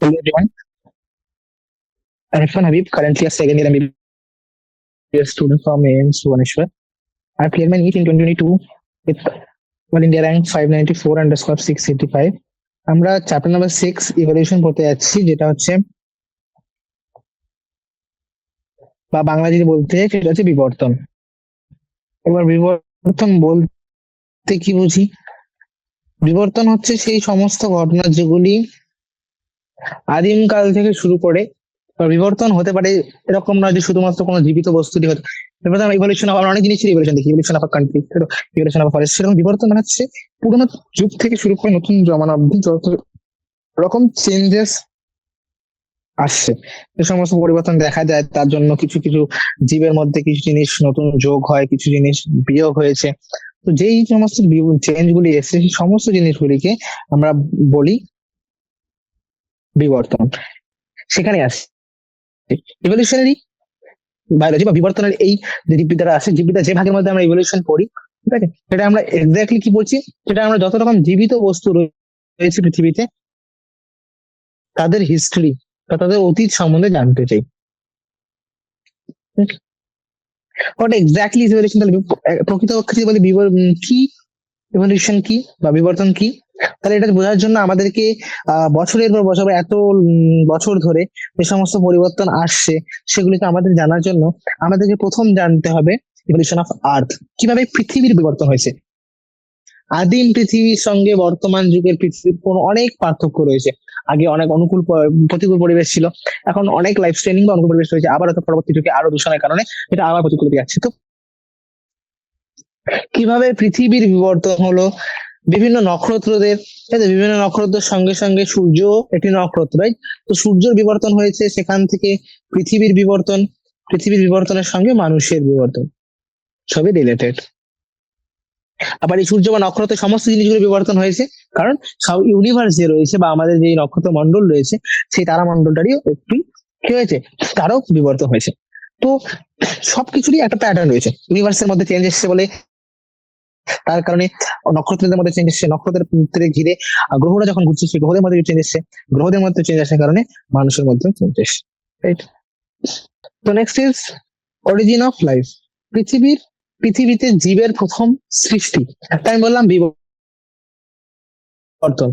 Hello everyone, I'm Irfan Habib, currently a second year MBBS student from AIMS Bhubaneswar. I cleared my NEET in 2022 with All India rank 594 underscore 685. আমরা chapter number 6 evolution পড়তে যাচ্ছি, যেটা হচ্ছে বা বাংলা যদি বলতে হয় সেটা হচ্ছে বিবর্তন। এবার বিবর্তন বলতে কি বুঝি? বিবর্তন হচ্ছে সেই সমস্ত ঘটনা যেগুলি আদিমকাল থেকে শুরু করে বিবর্তন হতে পারে এরকম নয় যে শুধুমাত্র কোনো জীবিত বস্তুরই হতে। ইভলিউশন আমরা অনেক জিনিসের ইভলিউশন দেখি, evolution of country, evolution of forest. সেরকম বিবর্তন মানে হচ্ছে পুরোনো যুগ থেকে শুরু করে নতুন জমানা অব্দি যত রকম চেঞ্জেস আসছে, যে সমস্ত পরিবর্তন দেখা যায় তার জন্য কিছু কিছু জীবের মধ্যে কিছু জিনিস নতুন যোগ হয়, কিছু জিনিস বিয়োগ হয়েছে। তো যেই সমস্ত চেঞ্জ গুলি এসেছে সেই সমস্ত জিনিসগুলিকে আমরা বলি বিবর্তন। সেখানে আসছে ইভলিউশনারি বায়োলজি বা বিবর্তনের এই যে জীববিদ্যাটা আছে, জীববিদ্যা যে ভাগের মধ্যে আমরা ইভলিউশন পড়ি, ঠিক আছে, সেটা আমরা এক্স্যাক্টলি কি বলছি, সেটা আমরা যত রকম জীবিত বস্তু রয়েছে পৃথিবীতে তাদের হিস্ট্রি বা তাদের অতীত সম্বন্ধে জানতে চাই। What exactly is evolution? প্রকৃতপক্ষে বলি কি ইভলিউশন কি বা বিবর্তন কি, তাহলে এটা বোঝার জন্য আমাদেরকে বছরের পর বছর এত বছর ধরে যে সমস্ত পরিবর্তন আসছে সেগুলিকে আমাদের জানার জন্য আমাদেরকে প্রথম জানতে হবে ইভলিউশন অফ আর্থ, কিভাবে পৃথিবীর বিবর্তন হয়েছে। আদিম পৃথিবীর সঙ্গে বর্তমান যুগের পৃথিবীর কোনো অনেক পার্থক্য রয়েছে। আগে অনেক অনুকূল প্রতিকূল পরিবেশ ছিল, এখন অনেক লাইফ ট্রেনিং বা অনুকূল পরিবেশ রয়েছে, আবার হয়তো পরবর্তী যুগে আরো দূষণের কারণে এটা আবার প্রতিকূল দিকে যাচ্ছে। তো কিভাবে পৃথিবীর বিবর্তন হলো, বিভিন্ন নক্ষত্রদের, বিভিন্ন নক্ষত্রের সঙ্গে সঙ্গে সূর্য একটি নক্ষত্র, তো সূর্যের বিবর্তন হয়েছে, সেখান থেকে পৃথিবীর বিবর্তন, পৃথিবীর বিবর্তনের সঙ্গে মানুষের বিবর্তন, সবই রিলেটেড। আবার এই সূর্য বা নক্ষত্রের সমস্ত জিনিসগুলো বিবর্তন হয়েছে কারণ সব ইউনিভার্স যে রয়েছে বা আমাদের যে নক্ষত্র মন্ডল রয়েছে সেই তারামন্ডলটারই একটু কি হয়েছে, তারও বিবর্তন হয়েছে। তো সবকিছুরই একটা প্যাটার্ন রয়েছে, ইউনিভার্সের মধ্যে চেঞ্জ এসছে বলে তার কারণে নক্ষত্রদের মধ্যে চেঞ্জ এসছে, নক্ষত্রের ঘিরে গ্রহরা যখন ঘুরছে সেই গ্রহদের মধ্যে চেঞ্জ এসছে, গ্রহদের মধ্যে চেঞ্জ আসার কারণে মানুষের মধ্যে চেঞ্জ এসছে, রাইট? তো next is origin of life. পৃথিবীতে জীবের প্রথম সৃষ্টি, একটা আমি বললাম বিবর্তন,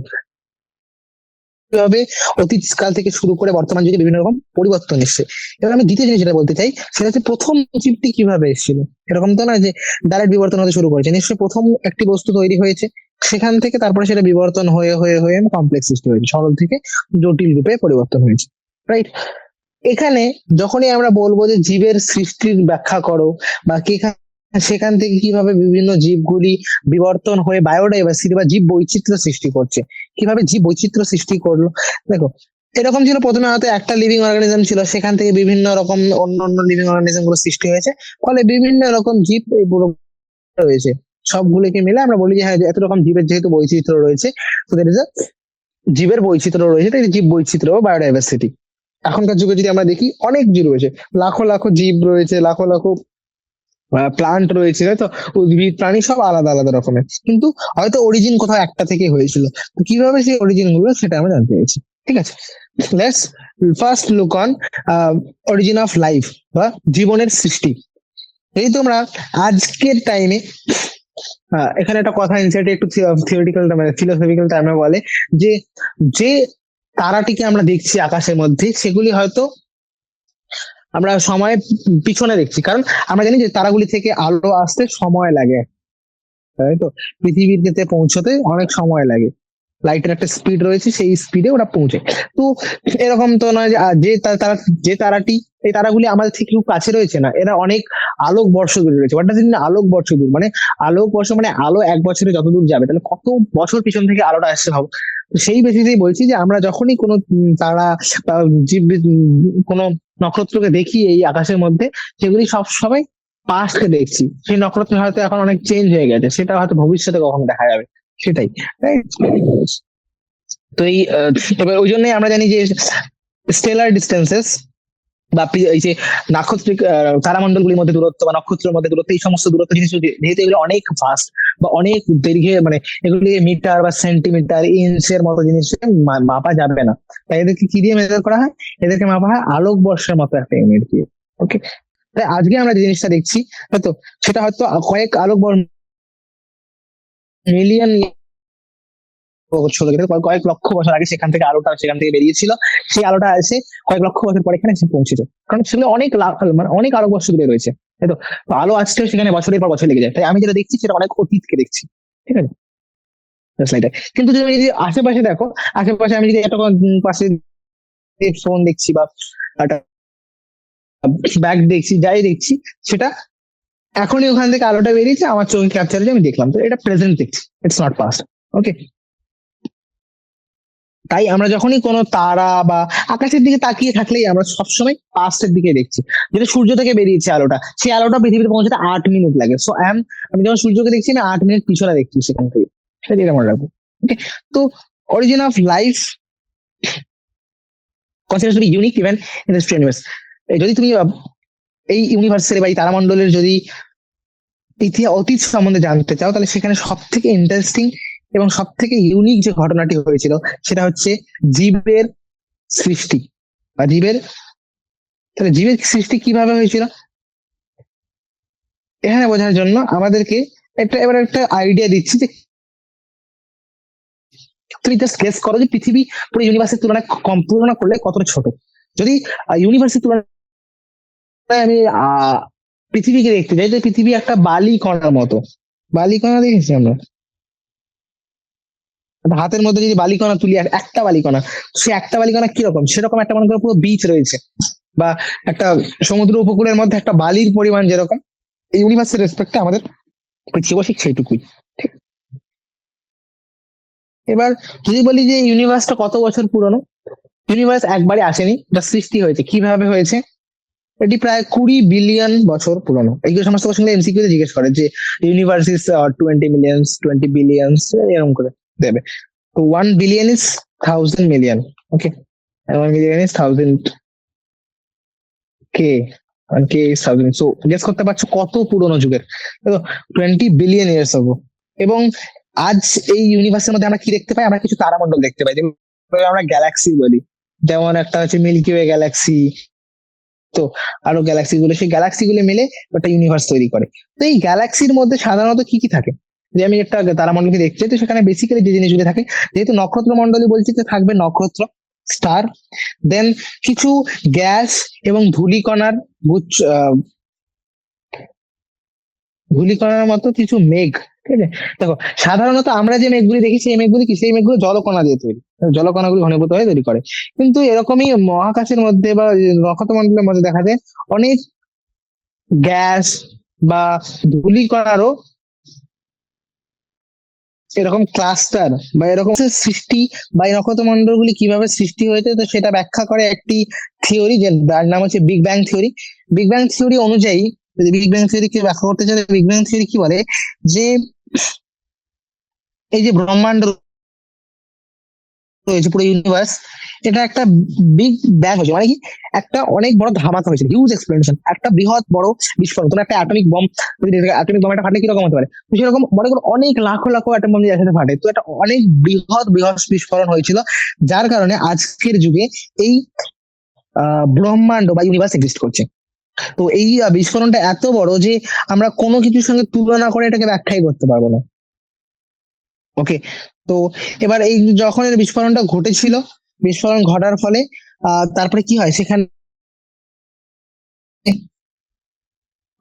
কিভাবে অতীত কাল থেকে শুরু করে বর্তমান যুগে বিভিন্ন রকম পরিবর্তন এসছে। এবার আমি দ্বিতীয় জিনিস যেটা বলতে চাই সেটা হচ্ছে প্রথম জীবটি কিভাবে এসেছিল। এরকম তো না যে ডাইরেক্ট বিবর্তন হতে শুরু করেছে, নিশ্চয়ই প্রথম একটি বস্তু তৈরি হয়েছে, সেখান থেকে তারপরে সেটা বিবর্তন হয়ে হয়ে হয়ে কমপ্লেক্স সৃষ্টি হয়েছে, সরল থেকে জটিল রূপে পরিবর্তন হয়েছে, রাইট? এখানে যখনই আমরা বলবো যে জীবের সৃষ্টির ব্যাখ্যা করো বা কি সেখান থেকে কিভাবে বিভিন্ন জীবগুলি বিবর্তন হয়ে বায়োডাইভার্সিটি বা জীব বৈচিত্র্য সৃষ্টি করছে, কিভাবে জীব বৈচিত্র্য সৃষ্টি করলো। দেখো, এরকম ছিল প্রথমে হয়তো একটা লিভিং অর্গানিজম ছিল, সেখান থেকে বিভিন্ন রকম অন্য অন্য লিভিং অর্গানিজম গুলো সৃষ্টি হয়েছে, ফলে বিভিন্ন রকম জীব এই পুরো রয়েছে। সবগুলোকে মিলে আমরা বলি যে হ্যাঁ, এত রকম জীবের যেহেতু বৈচিত্র্য রয়েছে, তো দ্যাট ইজ জীবের বৈচিত্র্য রয়েছে, তাই জীব বৈচিত্র্য বা বায়োডাইভার্সিটি। এখনকার যুগে যদি আমরা দেখি অনেক জীব রয়েছে, লাখো লাখো জীব রয়েছে, লাখো লাখো প্লান্ট রয়েছে, তাই তো, উদ্ভিদ প্রাণী সব আলাদা আলাদা রকমের, কিন্তু হয়তো অরিজিন কোথাও একটা থেকে হয়েছিল। তো কিভাবে সেই অরিজিন গুলো সেটা আমরা জানতে পেরেছি, ঠিক আছে। Let's first look on origin of life বা জীবনের সৃষ্টি। এই তোমরা আজকের টাইমে এখানে একটা কথা ইনসাইটে একটু থিওরিটিক্যাল ফিলোসফিক্যাল টাইমে বলে যে যে তারাটিকে আমরা দেখছি আকাশের মধ্যে সেগুলি হয়তো আমরা সময় পিছনে দেখছি, কারণ আমরা জানি যে তারাগুলি থেকে আলো আসতে সময় লাগে, তাই তো, পৃথিবীতে পৌঁছতে অনেক সময় লাগে, লাইটের একটা স্পিড রয়েছে, সেই স্পিডে ওরা পৌঁছে। তো এরকম তো নয় যে যে তারাটি, এই তারাগুলি আমাদের থেকে খুব কাছে রয়েছে না, এরা অনেক আলোক বর্ষ দূরে রয়েছে। ওটা যদি আলোক বর্ষ দূর মানে আলোক বর্ষ মানে আলো এক বছরে যত দূর যাবে তাহলে কত বছর পিছন থেকে আলোটা আসছে ভাবো। তো সেই বেসিসেই বলছি যে আমরা যখনই কোনো তারা বা জীব কোনো নক্ষত্রকে দেখি এই আকাশের মধ্যে, সেগুলি সব সময় পাস্টকে দেখছি, সেই নক্ষত্র হয়তো এখন অনেক চেঞ্জ হয়ে গেছে, সেটা হয়তো ভবিষ্যতে কখনো দেখা যাবে, সেটাই, right? তো এই এবার ওই জন্যই আমরা জানি যে স্টেলার ডিস্টেন্সেস বা এই যে নাক্ষত্রিক তারামণ্ডলগুলির মধ্যে দূরত্ব বা নক্ষত্রের মধ্যে দূরত্ব, এই সমস্ত দূরত্ব জিনিস যেহেতু এগুলো অনেক ফাস্ট বা অনেক দৈর্ঘ্যে, মানে এগুলি মিটার বা সেন্টিমিটার ইঞ্চের মতো জিনিস মাপা যাবে না, তাই এদেরকে কি দিয়ে মেজার করা হয়? এদেরকে মাপা হয় আলোক বর্ষের মতো একটা ইউনিট দিয়ে। ওকে, তাই আজকে আমরা যে জিনিসটা দেখছি হয়তো সেটা হয়তো কয়েক আলোক মিলিয়ন বছর আগে, কয়েক লক্ষ বছর আগে সেখান থেকে আলোটা সেখান থেকে বেরিয়েছিল, সেই আলোটা এসে কয়েক লক্ষ বছর পরে এখানে এসে পৌঁছেছে, কারণ সেগুলো অনেক মানে অনেক আলোক বর্ষ দূরে রয়েছে, তাই তো। তো আলো আসতেও সেখানে বছরের পর বছর লেগে যায়, তাই আমি যেটা দেখছি সেটা অনেক অতীতকে দেখছি, ঠিক আছে। Just like that. কিন্তু তুমি যদি আশেপাশে দেখো, আশেপাশে আমি যদি একটা পাশে ফোন দেখছি বা একটা ব্যাগ দেখছি, যাই দেখছি, সেটা এখনই ওখান থেকে আলোটা বেরিয়েছে, আমার চোখে ক্যাপচার হয়েছে, আমি দেখলাম, তো এটা প্রেজেন্ট দেখছি, ইটস নট পাস্ট। ওকে, তাই আমরা যখনই কোনো তারা বা আকাশের দিকে তাকিয়ে থাকলেই আমরা সবসময় পাস্টের দিকে দেখছি। যেটা সূর্য থেকে বেরিয়েছে আলোটা, সেই আলোটা পৃথিবীতে পৌঁছাতে 8 মিনিট লাগে, সো আমি যখন সূর্যকে দেখছি আমি 8 মিনিট পিছনে দেখছি সেখান থেকে, সেটা যেটা মনে রাখবো। ওকে, তো origin of life considers to be unique even in this universe. যদি তুমি এই ইউনিভার্সের বা এই তারামণ্ডলের যদি ইতিহাস অতীত সম্বন্ধে জানতে চাও, তাহলে সেখানে সব থেকে ইন্টারেস্টিং এবং সব থেকে ইউনিক যে ঘটনাটি হয়েছিল সেটা হচ্ছে জীবের সৃষ্টি বা তাহলে জীবের সৃষ্টি কিভাবে হয়েছিল এখানে বোঝার জন্য আমাদেরকে এবার একটা আইডিয়া দিচ্ছি যে তুমি জাস্ট গেস করো যে পৃথিবী পুরো ইউনিভার্সের তুলনায় তুলনা করলে কতটা ছোট। যদি ইউনিভার্সের তুলনায় আমি পৃথিবীকে দেখতে চাই, তো পৃথিবী একটা বালি কণার মতো। বালি কণা দেখেছি আমরা, হাতের মধ্যে যদি বালিকণা তুলি, একটা বালিকণা, সে একটা বালিকণা কিরকম, সেরকম একটা মনে করো পুরো বিচ রয়েছে, বা একটা সমুদ্র উপকূলের মধ্যে একটা বালির পরিমাণ যেরকম, এই ইউনিভার্সের রেসপেক্টে আমাদের পৃথিবী ঠিক সেইটুকুই। ঠিক, এবার যদি বলি যে ইউনিভার্সটা কত বছর পুরনো, ইউনিভার্স একবারে আসেনি, এটা সৃষ্টি হয়েছে। কিভাবে হয়েছে? এটি প্রায় 20 বিলিয়ন বছর পুরনো। এইগুলো সমস্ত কোশ্চেন এমসিকিউ তে জিজ্ঞেস করে যে ইউনিভার্স ইজ 20 মিলিয়ন, 20 বিলিয়ন, এরকম করে দেবে। তো 1 billion is 1000 million. Okay, 1 million is 1000 K, K is 1000। So guess করতে পারছো কত পুরনো যুগের, 20 বিলিয়ন ইয়ার্স আগো। এবং আজ এই ইউনিভার্সের মধ্যে আমরা কি দেখতে পাই? আমরা কিছু তারামণ্ডল দেখতে পাই, যেমন আমরা গ্যালাক্সি বলি, যেমন একটা হচ্ছে মিল্কি ওয়ে গ্যালাক্সি, তো আরো গ্যালাক্সি গুলো, সেই গ্যালাক্সি গুলো মিলে একটা ইউনিভার্স তৈরি করে। তো এই গ্যালাক্সির মধ্যে সাধারণত কি কি থাকে? যে আমি একটা তারামণ্ডলকে দেখতে চাই, তো সেখানে বেসিক্যালি যে জিনিসগুলো থাকে, যেহেতু নক্ষত্র মণ্ডলী বলছি, তো থাকবে নক্ষত্র, স্টার, দেন কিছু গ্যাস এবং ধূলিকণার গুচ্ছ, ধূলিকণার মতো কিছু মেঘ। ঠিক আছে, দেখো সাধারণত আমরা যে মেঘগুলি দেখি সেই মেঘগুলি কি, সেই মেঘগুলো জলকণা দিয়ে তৈরি, জলকণাগুলি ঘনীভূত হয়ে তৈরি করে। কিন্তু এরকমই মহাকাশের মধ্যে বা নক্ষত্রমণ্ডলের মধ্যে দেখা যায় অনেক গ্যাস বা ধূলিকণারও এরকম ক্লাস্টার বা এরকম সৃষ্টি, বা এই নক্ষত্রমণ্ডল গুলি কিভাবে সৃষ্টি হয়েছে, তো সেটা ব্যাখ্যা করে একটি থিওরি, যার নাম হচ্ছে big bang theory. Big bang theory অনুযায়ী, যদি বিগ ব্যাং থিওরি কে ব্যাখ্যা করতে চাই, বিগ ব্যাং থিওরি কি বলে যে এই যে ব্রহ্মাণ্ড রয়েছে, পুরো ইউনিভার্স, এটা একটা বিগ ব্যাং হয়েছে, মানে কি একটা অনেক বড় ধামাকা হয়েছে, হিউজ এক্সপ্লোশন, একটা বৃহৎ বড় বিস্ফোরণ। তোমার একটা অ্যাটমিক বম, অ্যাটমিক বম একটা ফাটলে কিরকম হতে পারে, তো সেরকম মনে করো অনেক লাখো লাখো অ্যাটম বম একসাথে ফাটে, তো একটা অনেক বৃহৎ বৃহৎ বিস্ফোরণ হয়েছিল, যার কারণে আজকের যুগে এই ব্রহ্মাণ্ড বা ইউনিভার্স এক্সিস্ট করছে। তো এই বিস্ফোরণটা এত বড় যে আমরা কোনো কিছুর সঙ্গে তুলনা করে এটাকে ব্যাখ্যাই করতে পারবো না। ওকে, তো এবার এই যখন এর বিস্ফোরণটা ঘটেছিল, বিস্ফোরণ ঘটার ফলে তারপরে কি হয়, সেখানে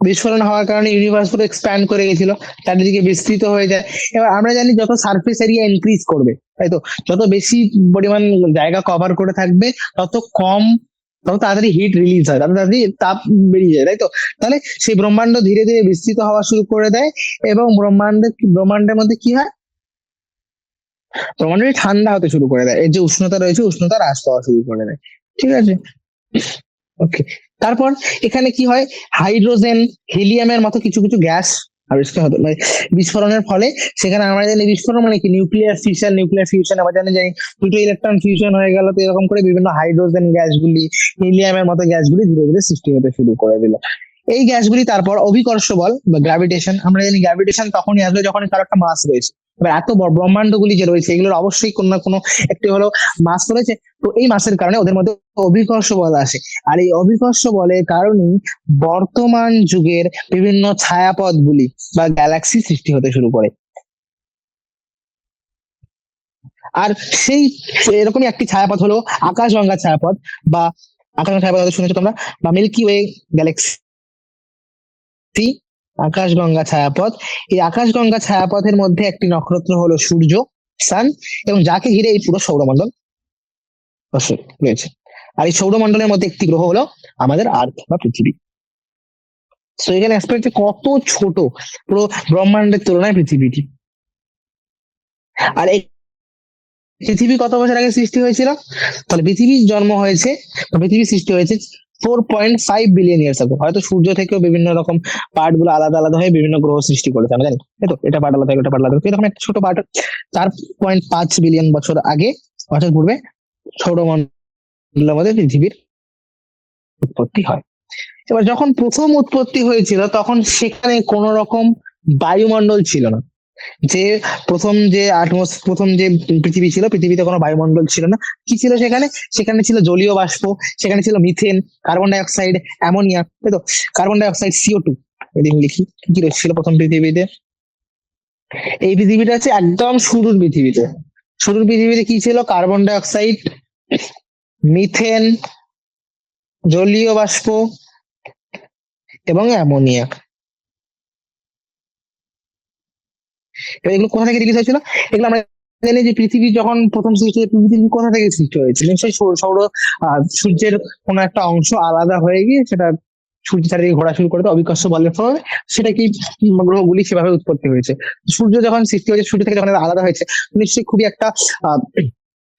বিস্ফোরণ হওয়ার কারণে ইউনিভার্স পুরো এক্সপ্যান্ড করে গেছিল, চারিদিকে বিস্তৃত হয়ে যায়। এবার আমরা জানি যত সারফেস এরিয়া ইনক্রিজ করবে, তাই তো, যত বেশি পরিমাণ জায়গা কভার করে থাকবে, তত কম, তত তাড়াতাড়ি হিট রিলিজ হয়, তত তাড়াতাড়ি তাপ বেরিয়ে যায়, তাই তো। তাহলে সেই ব্রহ্মাণ্ড ধীরে ধীরে বিস্তৃত হওয়া শুরু করে দেয়, এবং ব্রহ্মাণ্ডের মধ্যে কি হয়, ব্রহ্মাণ্ডটি ঠান্ডা হতে শুরু করে দেয়, এর যে উষ্ণতা রয়েছে উষ্ণতা হ্রাস পাওয়া শুরু করে দেয়। ঠিক আছে, ওকে। তারপর এখানে কি হয়, হাইড্রোজেন, হিলিয়ামের মতো কিছু কিছু গ্যাস আবিষ্কার হতো, মানে বিস্ফোরণের ফলে সেখানে আমরা জানি বিস্ফোরণ মানে কি, নিউক্লিয়ার ফিউশন আমরা জানি দুটো ইলেকট্রন ফিউশন হয়ে গেল, তো এরকম করে বিভিন্ন হাইড্রোজেন গ্যাসগুলি, হিলিয়ামের মতো গ্যাসগুলি ধীরে ধীরে সৃষ্টি হতে শুরু করে দিল। এই গ্যাসগুলি তারপর অভিকর্ষ বল বা গ্র্যাভিটেশন, আমরা জানি গ্র্যাভিটেশন তখনই আসবে যখন তার একটা মাস রয়েছে। এবার এত বড় ব্রহ্মাণ্ডগুলি যে রয়েছে এগুলোর অবশ্যই কোনো না কোনো একটি হলো মাস রয়েছে, তো এই মাসের কারণে ওদের মধ্যে অভিকর্ষ বল আসে। আর এই অভিকর্ষ বলের কারণেই বর্তমান যুগের বিভিন্ন ছায়াপথগুলি বা গ্যালাক্সি সৃষ্টি হতে শুরু করে। আর সেই এরকমই একটি ছায়াপথ হলো আকাশগঙ্গা ছায়াপথ, বা আকাশগঙ্গা ছায়াপথ হয়তো শুনেছো তোমরা, বা মিল্কি ওয়ে গ্যালাক্সি, আকাশগঙ্গা ছায়াপথ। এই আকাশগঙ্গা ছায়াপথের মধ্যে একটি নক্ষত্র হলো সূর্য, সান, এবং যাকে ঘিরে এই পুরো সৌরমণ্ডল রয়েছে। আর এই সৌরমণ্ডলের মধ্যে একটি গ্রহ হলো আমাদের আর্থ বা পৃথিবী। তো এখানে এক্সপেক্ট কত ছোট পুরো ব্রহ্মাণ্ডের তুলনায় পৃথিবীটি। আর এই পৃথিবী কত বছর আগে সৃষ্টি হয়েছিল? তাহলে পৃথিবীর জন্ম হয়েছে, পৃথিবী সৃষ্টি হয়েছে 4.5 বিলিয়ন ইয়ার্স আগে। হয়তো সূর্য থেকেও বিভিন্ন রকম পার্ট গুলো আলাদা আলাদা হয়ে বিভিন্ন গ্রহ সৃষ্টি করেছে, আমরা জানি তো, এটা পার্ট আলাদা, ওটা পার্ট আলাদা, এরকম একটা ছোট পার্ট 4.5 বিলিয়ন বছর আগে, বছর পূর্বে সৌরমণ্ডলের মধ্যে পৃথিবীর উৎপত্তি হয়। এবার যখন প্রথম উৎপত্তি হয়েছিল তখন সেখানে কোন রকম বায়ুমণ্ডল ছিল না। যে প্রথম যে পৃথিবী ছিল, পৃথিবীতে কোনো বায়ুমণ্ডল ছিল না। কি ছিল সেখানে? সেখানে ছিল জলীয় বাষ্প, সেখানে ছিল methane, carbon die oxide, ammonia, তাই তো, কার্বন ডাই অক্সাইড, CO2। এদিকে লিখি কি কি ছিল প্রথম পৃথিবীতে। এই পৃথিবীটা হচ্ছে একদম শুরুর পৃথিবীতে। শুরুর পৃথিবীতে কি ছিল? কার্বন ডাই অক্সাইড, মিথেন, জলীয় বাষ্প এবং অ্যামোনিয়া। এবার এগুলো কোথা থেকে রিলিজ হয়েছিল? এগুলো আমরা জানি যে পৃথিবী যখন প্রথম সৃষ্টি হয়েছে, পৃথিবী কোথা থেকে সৃষ্টি হয়েছে? নিশ্চয়ই সূর্যের কোন একটা অংশ আলাদা হয়ে গিয়ে সেটা সূর্য চারিদিকে ঘোরা শুরু করে, অভিকর্ষ বলের ফলে সেটা কি গ্রহগুলি সেভাবে উৎপত্তি হয়েছে। সূর্য যখন সৃষ্টি হয়েছে, সূর্য থেকে যখন আলাদা হয়েছে, নিশ্চয়ই খুবই একটা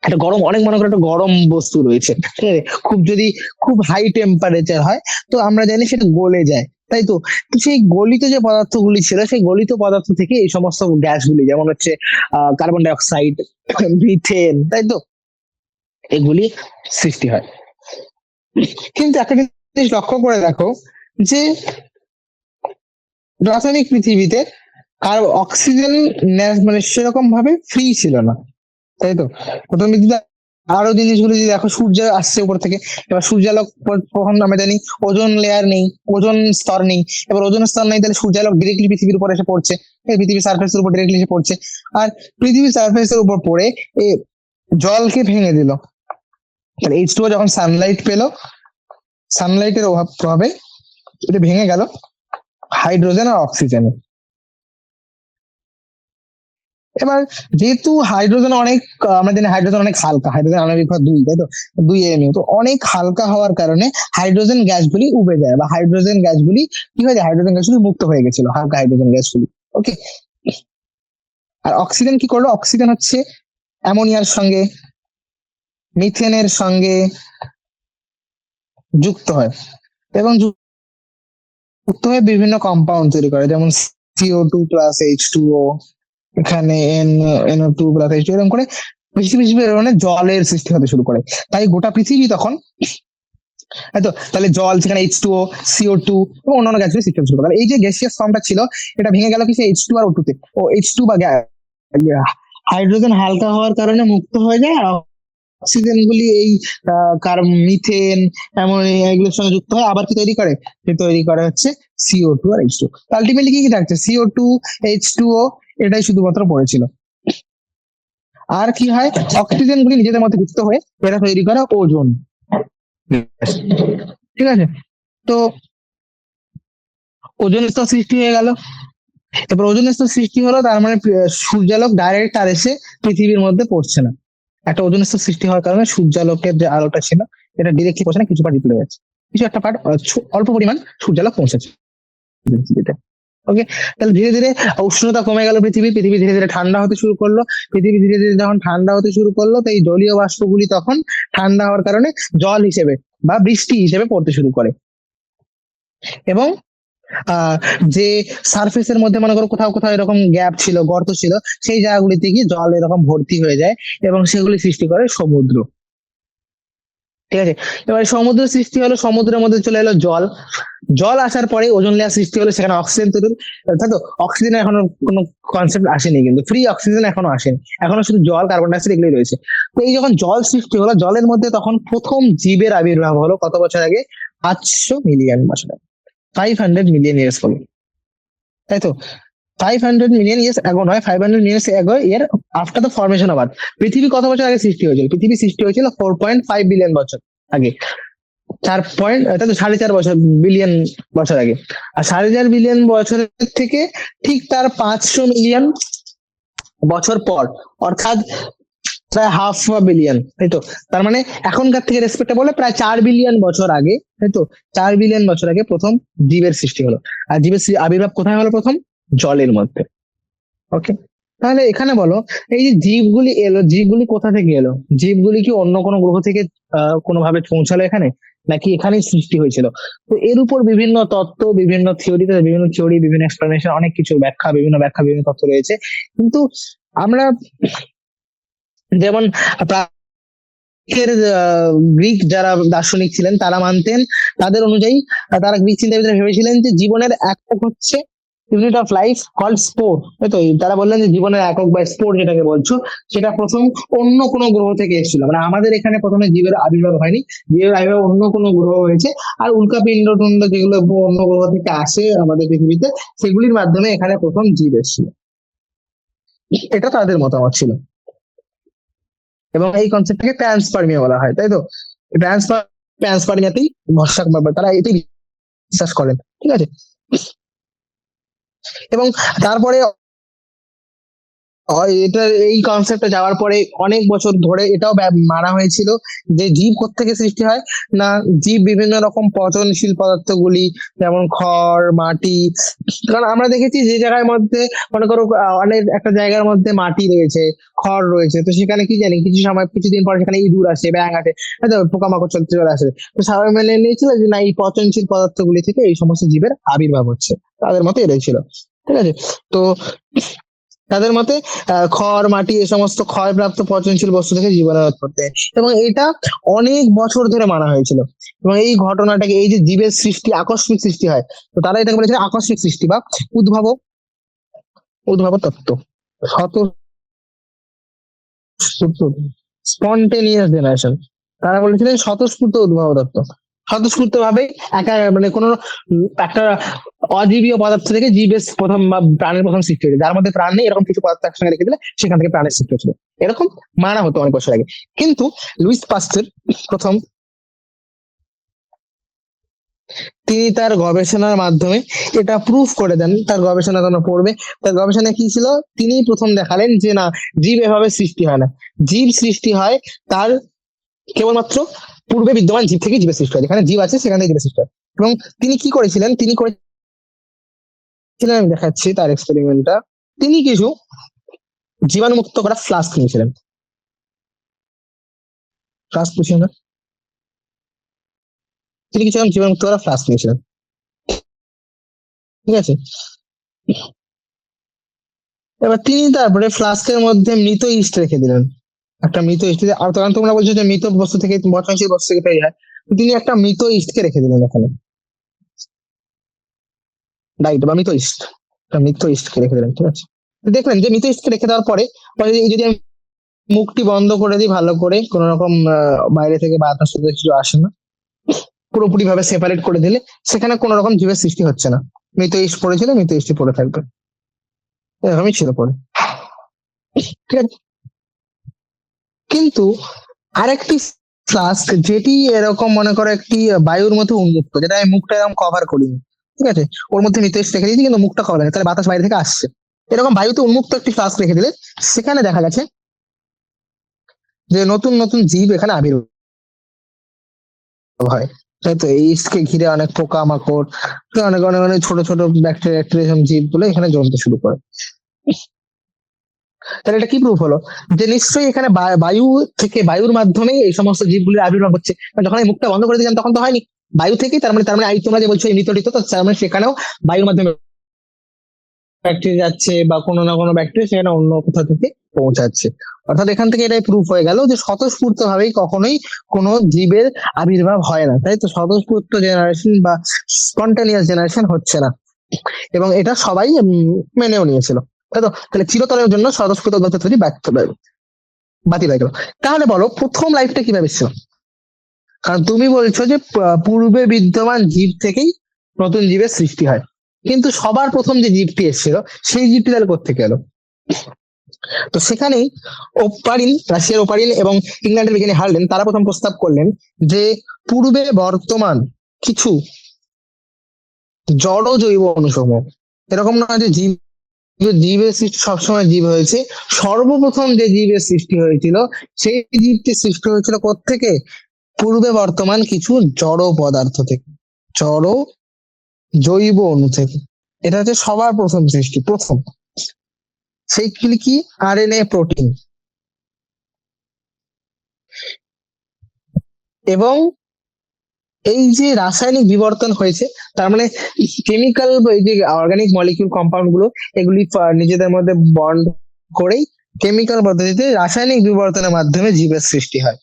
একটা গরম, অনেক মনে করে একটা গরম বস্তু রয়েছে, ঠিক আছে, খুব হাই টেম্পারেচার হয়, তো আমরা জানি সেটা গলে যায়, তাই তো। তো সেই গলিত যে পদার্থগুলি ছিল, সেই গলিত পদার্থ থেকে এই সমস্ত গ্যাসগুলি, যেমন হচ্ছে কার্বন ডাই অক্সাইড, মিথেন, তাই তো, এগুলি সৃষ্টি হয়। কিন্তু একটা জিনিস লক্ষ্য করে দেখো যে রাসায়নিক পৃথিবীতে আর অক্সিজেন মানে সেরকম ভাবে ফ্রি ছিল না, তাই তো। প্রথম পৃথিবীতে আরো জিনিসগুলো যদি দেখো, সূর্য আসছে উপর থেকে, এবার সূর্যালোক কখন আমরা জানি ওজোন লেয়ার নেই, ওজোন স্তর নেই। এবার ওজোন স্তর নেই, তাহলে সূর্যালোক ডিরেক্টলি পৃথিবীর উপর এসে পড়ছে, পৃথিবীর সার্ফেসের উপর ডিরেক্টলি এসে পড়ছে। আর পৃথিবীর সার্ফেসের উপর পড়ে এ জলকে ভেঙে দিল। তাহলে H2O যখন সানলাইট পেলো, সানলাইটের প্রভাবে এটা ভেঙে গেল হাইড্রোজেন আর অক্সিজেন। এবার যেহেতু হাইড্রোজেন অনেক, আমরা জানি হাইড্রোজেন অনেক হালকা, হাইড্রোজেন আণবিক ভর 2, তাই তো, 2 AMU, তো অনেক হালকা হওয়ার কারণে হাইড্রোজেন গ্যাসগুলি উবে যায়, বা হাইড্রোজেন গ্যাসগুলি কি হয়ে যায়, হাইড্রোজেন গ্যাসগুলি মুক্ত হয়ে গেছিল, হালকা হাইড্রোজেন গ্যাসগুলি। ওকে। আর অক্সিজেন কি করলো? অক্সিজেন হচ্ছে অ্যামোনিয়ার সঙ্গে, মিথেনের সঙ্গে যুক্ত হয়, এবং যুক্ত হয়ে বিভিন্ন কম্পাউন্ড তৈরি করে, যেমন CO2 প্লাস H2O, এখানে NO2 প্লাস H2O, এরকম করে বেশি বেশি ধরনের জলের সৃষ্টি হতে শুরু করে। তাই গোটা পৃথিবী তখন, তাই তো, তাহলে জল, সেখানে H2O, CO2 এবং অন্যান্য গ্যাসের সৃষ্টি হতে শুরু করে। এই যে গ্যাসিয়াস ফর্মটা ছিল, এটা ভেঙে গেল কি H2 আর O2 তে। H2 বা হাইড্রোজেন হালকা হওয়ার কারণে মুক্ত হয়ে যায়, আর অক্সিজেন গুলি এই মিথেন, অ্যামোনিয়া, এগুলোর সঙ্গে যুক্ত হয়, আবার কি তৈরি করে? তৈরি করে হচ্ছে CO2 আর H2। আলটিমেটলি কি কি থাকছে? CO2, H2O, এটাই শুধুমাত্র পড়েছিল। আর কি হয়? অক্সিজেন গুলি নিজেদের মধ্যে যুক্ত হয়ে এরা তৈরি করে ওজোন। ঠিক আছে, তো ওজোন স্তর সৃষ্টি হয়ে গেল। এবার ওজোন স্তর সৃষ্টি হলো, তার মানে সূর্যালোক ডাইরেক্ট আর এসে পৃথিবীর মধ্যে পড়ছে না। একটা ওজোন স্তর সৃষ্টি হওয়ার কারণে সূর্যালোকের যে আলোটা ছিল, এটা ডিরেক্টলি পৌঁছে না, কিছু পার্ট রিপ্লে যাচ্ছে, কিছু একটা পার্ট অল্প পরিমাণ সূর্যালোক পৌঁছেছে পৃথিবীতে। ওকে, তাহলে ধীরে ধীরে উষ্ণতা কমে গেল, পৃথিবী ধীরে ধীরে ঠান্ডা হতে শুরু করলো। পৃথিবী ধীরে ধীরে যখন ঠান্ডা হতে শুরু করলো, তো এই জলীয় বাষ্পগুলি তখন ঠান্ডা হওয়ার কারণে জল হিসেবে বা বৃষ্টি হিসেবে পড়তে শুরু করে, এবং আহ যে সারফেসের মধ্যে মনে করো কোথাও কোথাও এরকম গ্যাপ ছিল, গর্ত ছিল, সেই জায়গাগুলিতে কি জল এরকম ভর্তি হয়ে যায় এবং সেগুলি সৃষ্টি করে সমুদ্র। ঠিক আছে, এবার সমুদ্র সৃষ্টি হলো, সমুদ্রের মধ্যে চলে এলো জল, জল আসার পরে ওজোন লেয়ার সৃষ্টি হলো, সেখানে অক্সিজেন তৈরি হলো। তাই তো, অক্সিজেন এখনো কোনো কনসেপ্ট আসেনি, কিন্তু ফ্রি অক্সিজেন এখনো আসেনি, এখনো শুধু জল, কার্বন ডাইঅক্সাইড এগুলোই রয়েছে। তো এই যখন জল সৃষ্টি হলো, জলের মধ্যে তখন প্রথম জীবের আবির্ভাব হলো কত বছর আগে? 500 মিলিয়ন বছর আগে, 500 মিলিয়ন ইয়ার্স হলো। তাই তো, 500 মিলিয়ন ইয়ার্স এগো নয়, 500 মিলিয়ন এগো year after the formation of earth. পৃথিবী কত বছর আগে সৃষ্টি হয়েছিল? পৃথিবী সৃষ্টি হয়েছিল 4.5 বিলিয়ন বছর আগে। 4 বিলিয়ন বছর আগে। আর 4.5 বিলিয়ন বছরের থেকে ঠিক তার 500 মিলিয়ন বছর পর, অর্থাৎ প্রায় হাফ বিলিয়ন, তাই তো, তার মানে এখনকার থেকে রেসপেক্টে বলে প্রায় 4 বিলিয়ন বছর আগে, তাই তো, 4 বিলিয়ন বছর আগে প্রথম জীবের সৃষ্টি হলো। আর জীবের আবির্ভাব কোথায় হলো? প্রথম জলের মধ্যে। ওকে, তাহলে এখানে বলো, এই যে জীবগুলি এলো, জীবগুলি কোথা থেকে এলো? জীবগুলি কি অন্য কোনো গ্রহ থেকে কোনোভাবে পৌঁছালো এখানে, নাকি এখানেই সৃষ্টি হয়েছিল? তো এর উপর বিভিন্ন তত্ত্ব, বিভিন্ন থিওরিতে, বিভিন্ন থিওরি, বিভিন্ন এক্সপ্লেনেশন, অনেক কিছু ব্যাখ্যা, বিভিন্ন ব্যাখ্যা, বিভিন্ন তত্ত্ব রয়েছে। কিন্তু আমরা যেমন গ্রিকের গ্রিক যারা দার্শনিক ছিলেন তারা মানতেন, তাদের অনুযায়ী তারা গ্রিক চিন্তাবিদরা ভেবেছিলেন যে জীবনের একক হচ্ছে unit of life called spore. তো তারা বললেন যে জীবনের একক বা স্পোর যেটাকে বলছো, সেটা প্রথম অন্য কোনো গ্রহ থেকে এসেছিল, মানে আমাদের এখানে প্রথমে জীবের আবির্ভাব হয়নি, জীবের আবির্ভাব অন্য কোনো গ্রহ হয়েছে। আর উল্কাপিণ্ড টুন্ড যেগুলো অন্য গ্রহ থেকে আসে আমাদের পৃথিবীতে, সেগুলির মাধ্যমে এখানে প্রথম জীব এসেছিল। এটা তাদের মতামত ছিল, এবং এই কনসেপ্টটাকে ট্রান্সপারমিয়া বলা হয়, তাই তো। ট্রান্সপারমিয়াতেই ভরসা, তারা এটাই বিশ্বাস করেন। ঠিক আছে, এবং তারপরে এটা, এই কনসেপ্টে যাওয়ার পরে অনেক বছর ধরে এটাও মানা হয়েছিল যে জীব কোত্থেকে সৃষ্টি হয় না, জীব বিভিন্ন রকম পচনশীল পদার্থগুলি, যেমন খড়, মাটি। কারণ আমরা দেখেছি যে জায়গার মধ্যে মনে করো অনেক একটা জায়গার মধ্যে মাটি রয়েছে, খড় রয়েছে, তো সেখানে কি জানি কিছু সময়, কিছুদিন পর সেখানে ইঁদুর আসে, ব্যাঙ আসে, হয়তো পোকামাকড় চলে আসে। তো সবাই মেনে নিয়েছিল যে না, এই পচনশীল পদার্থগুলি থেকে এই সমস্ত জীবের আবির্ভাব হচ্ছে, তাদের মতে এটাই ছিল। ঠিক আছে, তো তাদের মতে খড়, মাটি, এ সমস্ত ক্ষয়প্রাপ্ত পচনশীল বস্তু থেকে জীবনের উৎপত্তি হয়। এবং এটা অনেক বছর ধরে মানা হয়েছিল। এবং এই ঘটনাটাকে, এই যে জীবের সৃষ্টি, আকস্মিক সৃষ্টি হয়, তো তারা এটাকে বলেছে আকস্মিক সৃষ্টি বা উদ্ভাব, উদ্ভাব তত্ত্ব, স্পন্টেনিয়াস জেনারেশন। তারা বলেছিলেন স্বতঃস্ফূর্ত উদ্ভাব তত্ত্ব। স্বতঃস্ফূর্ত ভাবে মানে কোনো একটা অজীবীয় পদার্থ থেকে জীবের প্রথম বা প্রাণের প্রথম সৃষ্টি হয়েছে, যার মধ্যে প্রাণ নেই এরকম কিছু পদার্থ একসঙ্গে রেখে দিলে সেখান থেকে প্রাণের সৃষ্টি হচ্ছিল, এরকম মানা হতো অনেক বছর আগে। কিন্তু লুইস পাস্তুর প্রথম, তিনি তার গবেষণার মাধ্যমে এটা প্রুফ করে দেন। তার গবেষণা তোমরা পড়বে, তার গবেষণা কি ছিল, তিনি প্রথম দেখালেন যে না, জীব এভাবে সৃষ্টি হয় না, জীব সৃষ্টি হয় তার কেবলমাত্র পূর্বে বিদ্যমান জীব থেকে জীবের সৃষ্টি হয়, যেখানে জীব আছে সেখান থেকে জীবের সৃষ্টি হয়। এবং তিনি কি করেছিলেন, তিনি করেছিলেন, আমি দেখাচ্ছি তার এক্সপেরিমেন্টটা। তিনি কিছু জীবাণুমুক্ত করা ফ্লাস্ক নিয়েছিলেন, ফ্লাস্ক বুঝি আমরা, তিনি কিছু জীবাণুমুক্ত করা ফ্লাস্ক নিয়েছিলেন। ঠিক আছে, এবার তিনি তারপরে ফ্লাস্কের মধ্যে মৃত ইস্ট রেখে দিলেন, একটা মৃত ইস্ট। আর তখন তোমরা বলছো যে মৃত বস্তু থেকে, পচনশীল বস্তু থেকে তৈরি হয়, তো তিনি একটা মৃত ইস্টকে রেখে দিলেন এখানে, রাইট, বা মৃত ইস্ট, একটা মৃত ইস্টকে রেখে দিলেন। ঠিক আছে, তো দেখলেন যে মৃত ইস্টকে রেখে দেওয়ার পরে যদি আমি মুখটি বন্ধ করে দিই ভালো করে, কোন রকম বাইরে থেকে বাতাস কিছু আসে না, পুরোপুরি ভাবে সেপারেট করে দিলে সেখানে কোন রকম জীবের সৃষ্টি হচ্ছে না, মৃত ইস্ট পড়েছিল, মৃত ইস্টই পড়ে থাকবে, এরকমই ছিল পরে। ঠিক আছে, কিন্তু আরেকটি ফ্লাস্ক, যেটি এরকম মনে করো একটি বায়ুর মতো উন্মুক্ত, যেটা আমি মুখটা এরকম কভার করিনি, ঠিক আছে, ওর মধ্যে মৃত ইস্ট রেখে দিয়েছি কিন্তু মুখটা কভার নেই, তাহলে বাতাস বাইরে থেকে আসছে, এরকম বায়ুতে উন্মুক্ত একটি ফ্লাস্ক রেখে দিলে সেখানে দেখা গেছে যে নতুন নতুন জীব এখানে আবির্ভাব হয়। তাই তো, এই ইস্টকে ঘিরে অনেক পোকামাকড়, অনেক অনেক অনেক ছোট ছোট ব্যাকটেরিয়া জীব গুলো এখানে জমতে শুরু করে। তাহলে এটা কি প্রুফ হলো, যে নিশ্চয়ই এখানে বায়ু থেকে, বায়ুর মাধ্যমে এই সমস্ত জীবগুলির আবির্ভাব হচ্ছে। কারণ যখন আমি মুখটা বন্ধ করে দিলাম তখন তো হয়নি, বায়ু থেকেই, তার মানে তোমরা যে বলছো এই মৃত তো তার মানে সেখানেও বায়ুর মাধ্যমে ব্যাকটেরিয়া যাচ্ছে বা কোনো না কোনো ব্যাকটেরিয়া সেখানে অন্য কোথা থেকে পৌঁছাচ্ছে। অর্থাৎ এখান থেকে এটাই প্রুফ হয়ে গেল যে স্বতঃস্ফূর্ত ভাবেই কখনোই কোনো জীবের আবির্ভাব হয় না, তাই তো? স্বতঃস্ফূর্ত জেনারেশন বা স্পন্টানিয়াস জেনারেশন হচ্ছে না, এবং এটা সবাই মেনেও নিয়েছিল, তাই তো? তাহলে চিরতরের জন্য স্বতঃস্ফূর্ত উদ্ভূত বাতিল হয়ে গেল। তাহলে বলো প্রথম লাইফটা কিভাবে ছিল? কারণ তুমি বলছো যে পূর্বে বিদ্যমান জীব থেকেই নতুন জীবের সৃষ্টি হয়, কিন্তু সবার প্রথম যে জীবটি এসেছিল সেই জীবটি তাহলে কোত্থেকে এলো? তো সেখানেই রাশিয়ার ওপারিন এবং ইংল্যান্ডের বিজ্ঞানী হার্লেন তারা প্রথম প্রস্তাব করলেন যে পূর্বে বর্তমান কিছু জড় জৈব অনুসমূহ, এরকম নয় যে জীবের সৃষ্টি সবসময় জীব হয়েছে, সর্বপ্রথম যে জীবের সৃষ্টি হয়েছিল সেই জীবটি সৃষ্টি হয়েছিল কোত্থেকে? পূর্বে বর্তমান কিছু জড় পদার্থ থেকে, জড় জৈব অণু থেকে। এটা হচ্ছে সবার প্রথম সৃষ্টি, প্রথম। সেইগুলি কি? RNA, protein. এবং এই যে রাসায়নিক বিবর্তন হয়েছে, তার মানে কেমিক্যাল, এই যে অর্গানিক মলিকিউল কম্পাউন্ড গুলো, এগুলি নিজেদের মধ্যে বন্ড করেই কেমিক্যাল পদ্ধতিতে রাসায়নিক বিবর্তনের মাধ্যমে জীবের সৃষ্টি হয়।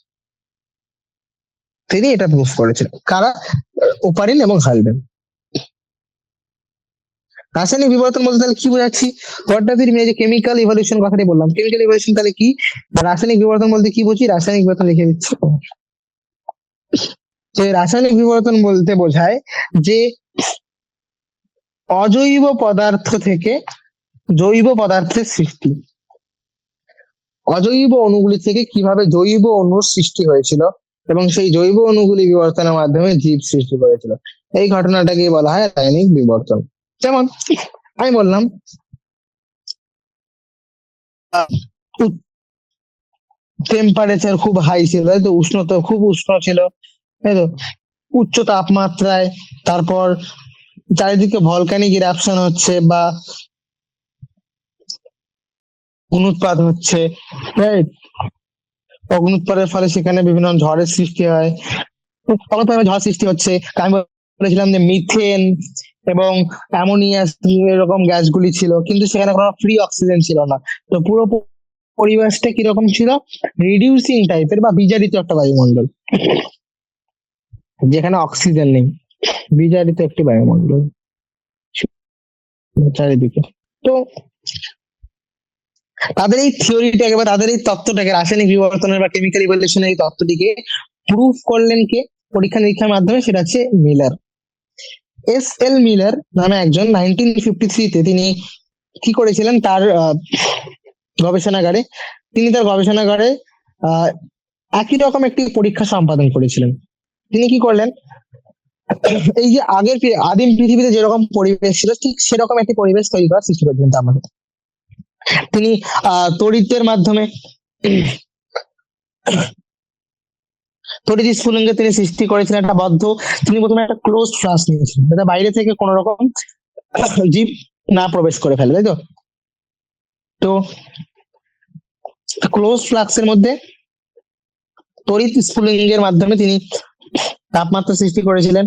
তিনি এটা প্রুফ করেছিলেন। কারা? ওপারিন এবং হালডেন। রাসায়নিক বিবর্তন বলতে তাহলে কি বোঝাচ্ছি? হোয়াট ডাজ ইট মিন? যে কেমিক্যাল ইভলিউশন কথাটি বললাম, কেমিক্যাল ইভলিউশন তাহলে কি? রাসায়নিক বিবর্তন বলতে কি বুঝি? রাসায়নিক বিবর্তন লিখে দিচ্ছি। যে রাসায়নিক বিবর্তন বলতে বোঝায় যে অজৈব পদার্থ থেকে জৈব পদার্থের সৃষ্টি। অজৈব অণুগুলি থেকে কিভাবে জৈব অণুর সৃষ্টি হয়েছিল এবং সেই জৈব অণুগুলি বিবর্তনের মাধ্যমে জীব সৃষ্টি করেছিল, এই ঘটনাটাকে বলা হয় রাসায়নিক বিবর্তন। যেমন আমি বললাম টেম্পারেচার খুব হাই ছিল, তাই তো? উষ্ণতা খুব উষ্ণ ছিল, তাই তো? উচ্চ তাপমাত্রায়, তারপর চারিদিকে ভলকানিক ইরাপশন হচ্ছে বা অগ্নুৎপাত হচ্ছে, রাইট? অগ্নুৎপাতের ফলে সেখানে বিভিন্ন ঝড়ের সৃষ্টি হয়, ঝড় সৃষ্টি হচ্ছে। আমি বলেছিলাম যে মিথেন এবং অ্যামোনিয়া এরকম গ্যাসগুলি ছিল, কিন্তু সেখানে কোনো ফ্রি অক্সিজেন ছিল না। তো পুরো পরিবেশটা কিরকম ছিল? রিডিউসিং টাইপের বা বিজারিত একটা বায়ুমণ্ডল, যেখানে অক্সিজেন নেই, বিজারিত একটি বায়ুমণ্ডল চারিদিকে। তো তাদের এই থিওরিটাকে বা তাদের এই তত্ত্বটাকে, রাসায়নিক বিবর্তনের বা কেমিক্যাল ইভলিউশনের এই তত্ত্বটিকে প্রুফ করলেন কে পরীক্ষা নিরীক্ষার মাধ্যমে? সেটা হচ্ছে মিলার। এস মিলার নামে একজন 1953-তে তিনি কি করেছিলেন তার গবেষণাগারে? তিনি তার গবেষণাগারে আহ একই রকম একটি পরীক্ষা সম্পাদন করেছিলেন। তিনি কি করলেন? এই যে আগের আদিম পৃথিবীতে যেরকম পরিবেশ ছিল ঠিক সেরকম একটি পরিবেশ তৈরি করার সৃষ্টি করেছিলেন তার মধ্যে। তিনি তড়িতের মাধ্যমে তড়িৎ স্ফুলিঙ্গে তিনি সৃষ্টি করেছিলেন একটা বদ্ধ। তিনি প্রথমে একটা ক্লোজ ফ্লাস্ক নিয়েছিলেন যাতে বাইরে থেকে কোন রকম জীব না প্রবেশ করে ফেলে, তাই তো? তো ক্লোজ ফ্লাক্সের মধ্যে তড়িৎ স্ফুলিঙ্গের মাধ্যমে তিনি তাপমাত্রা সৃষ্টি করেছিলেন,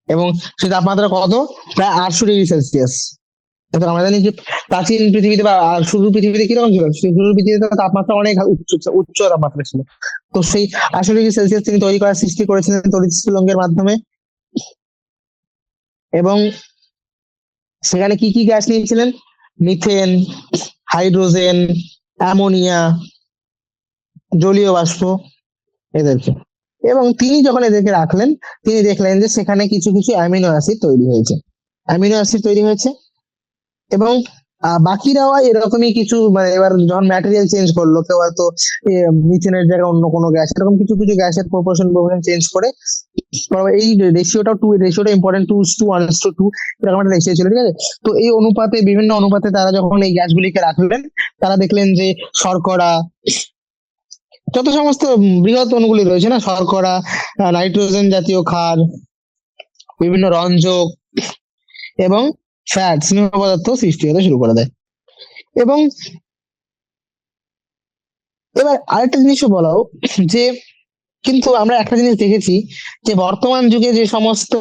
এবং সেই তাপমাত্রা কত? প্রায় 800°C। আমরা জানি যে প্রাচীন পৃথিবীতে বা শুরুর পৃথিবীতে কিরকম ছিল? শুরুর পৃথিবীতে তাপমাত্রা অনেক উচ্চ তাপমাত্রা ছিল। তো সেই 800°C তিনি তৈরি করার সৃষ্টি করেছিলেন তড়িৎ স্ফুলিঙ্গের মাধ্যমে। এবং সেখানে কি কি গ্যাস নিয়েছিলেন? মিথেন, হাইড্রোজেন, অ্যামোনিয়া, জলীয় বাষ্প, এদেরকে। এবং তিনি যখন এদেরকে রাখলেন, তিনি দেখলেন যে সেখানে কিছু কিছু অ্যামিনো অ্যাসিড তৈরি হয়েছে, এবং বাকিরাও এরকমই কিছু, মানে এবার যখন ম্যাটেরিয়াল চেঞ্জ করলো, কেউ হয়তো মিথেনের জায়গায় অন্য কোনো গ্যাস, এরকম কিছু কিছু গ্যাসের প্রপোর্শন চেঞ্জ করে এই রেশিওটা ইম্পর্টেন্ট, 2:1:2 এরকম একটা রেশিও ছিল, ঠিক আছে? তো এই অনুপাতে, বিভিন্ন অনুপাতে তারা যখন এই গ্যাসগুলিকে রাখলেন, তারা দেখলেন যে শর্করা, যত সমস্ত বৃহৎ অণুগুলি রয়েছে না, শর্করা, নাইট্রোজেন জাতীয় ক্ষার, বিভিন্ন রঞ্জক এবং ফ্যাট, স্নেহ পদার্থ সৃষ্টি হতে শুরু করে দেয়। এবং এবার আরেকটা জিনিসও বলাও যে কিন্তু আমরা একটা জিনিস দেখেছি যে বর্তমান যুগে যে সমস্ত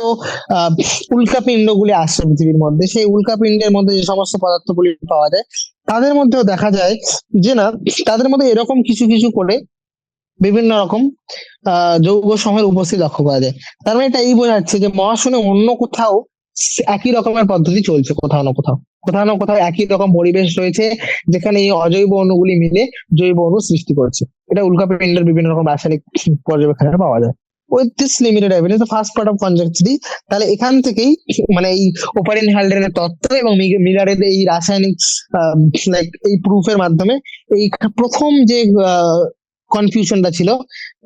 আহ উল্কাপিণ্ডগুলি আসছে পৃথিবীর মধ্যে, সেই উল্কাপিণ্ডের মধ্যে যে সমস্ত পদার্থগুলি পাওয়া যায়, তাদের মধ্যেও দেখা যায় যে না, তাদের মধ্যে এরকম কিছু কিছু করে বিভিন্ন রকম যৌগ সমূহের উপস্থিতি লক্ষ্য করা যায়। তার মানে এটা এই বোঝাচ্ছে যে মহাশূন্যে অন্য কোথাও একই রকমের পদ্ধতি চলছে, কোথাও না কোথাও, কোথাও না কোথাও একই রকম পরিবেশ রয়েছে, যেখানে এই অজৈব অণুগুলি মিলে জৈব অণু সৃষ্টি করছে। এটা উল্কাপিণ্ডের বিভিন্ন রকম রাসায়নিক পর্যবেক্ষণে পাওয়া যায়। With this limited evidence, first part of conjecture, তাহলে এখান থেকেই মানে এই ওপারেন হাল্ডেনের তত্ত্ব এবং মিলারের এই রাসায়নিক লাইক এই প্রুফের মাধ্যমে এই প্রথম যে কনফিউশনটা ছিল,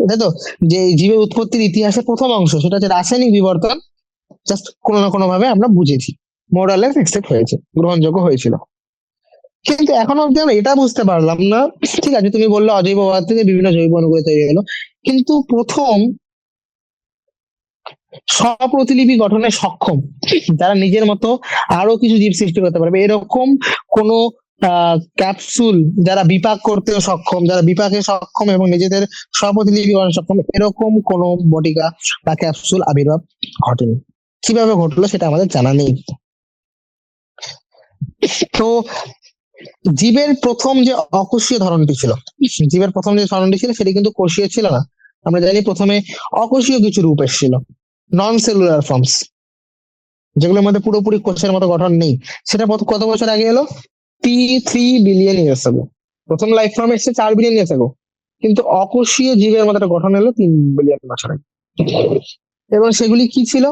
তাই তো, যে জীবের উৎপত্তির ইতিহাসের প্রথম অংশ, সেটা হচ্ছে রাসায়নিক বিবর্তন, জাস্ট কোনো না কোনো ভাবে আমরা বুঝেছি, মোরালেস একসেপ্ট হয়েছে, গ্রহণযোগ্য হয়েছিল। কিন্তু এখন অব্দি আমরা এটা বুঝতে পারলাম না, ঠিক আছে তুমি বললে অজৈব পদার্থ থেকে বিভিন্ন জৈব অণুগুলো তৈরি হলো, কিন্তু প্রথম স্বপ্রতিলিপি গঠনে সক্ষম, যারা নিজের মতো আরো কিছু জীব সৃষ্টি করতে পারবে, এরকম কোন ক্যাপসুল, যারা বিপাক করতে সক্ষম, যারা বিপাকে সক্ষম এবং নিজেদের স্বপ্রতিলিপি গঠনে সক্ষম, এরকম কোন বটিকা বা ক্যাপসুল আবির্ভাব ঘটেনি। কিভাবে ঘটলো সেটা আমাদের জানা নেই। তো জীবের প্রথম যে অকোষীয় ধরনটি ছিল, জীবের প্রথম যে ধরনটি ছিল সেটি কিন্তু কোষীয় ছিল না। আমরা জানি প্রথমে অকোষীয় কিছু রূপ এসেছিল, নন সেলুলার ফর্মস, যেগুলোর মধ্যে পুরোপুরি কোষের মতো গঠন নেই। সেটা কত বছর আগে এলো? 3 বিলিয়ন ইয়ার্স আগে। প্রথম লাইফ ফর্ম এসেছে 4 বিলিয়ন ইয়ার্স আগে, কিন্তু অকোষীয় জীবের মতো একটা গঠন এলো 3 বিলিয়ন বছর আগে। এবং সেগুলি কি ছিল?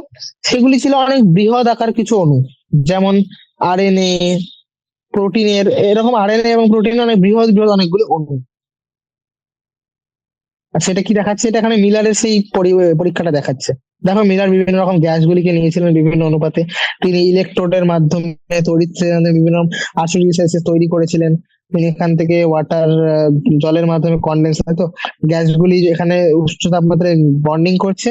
সেগুলি ছিল অনেক বৃহৎ আকার কিছু অণু, যেমন আরএনএ, প্রোটিনের, এরকম আরএনএ এবং প্রোটিনের অনেক বৃহৎ বৃহৎ অনেকগুলি অণু। আর সেটা কি দেখাচ্ছে? এটা এখানে মিলারের সেই পরীক্ষাটা দেখাচ্ছে। দেখো, মিলার বিভিন্ন রকম গ্যাসগুলিকে নিয়েছিলেন বিভিন্ন অনুপাতে, তিনি ইলেকট্রোডের মাধ্যমে বিভিন্ন আর্টিফিশিয়াল তৈরি করেছিলেন। তিনি এখান থেকে ওয়াটার, জলের মাধ্যমে কন্ডেন্স, তো গ্যাসগুলি এখানে উচ্চ তাপমাত্রায় বন্ডিং করছে,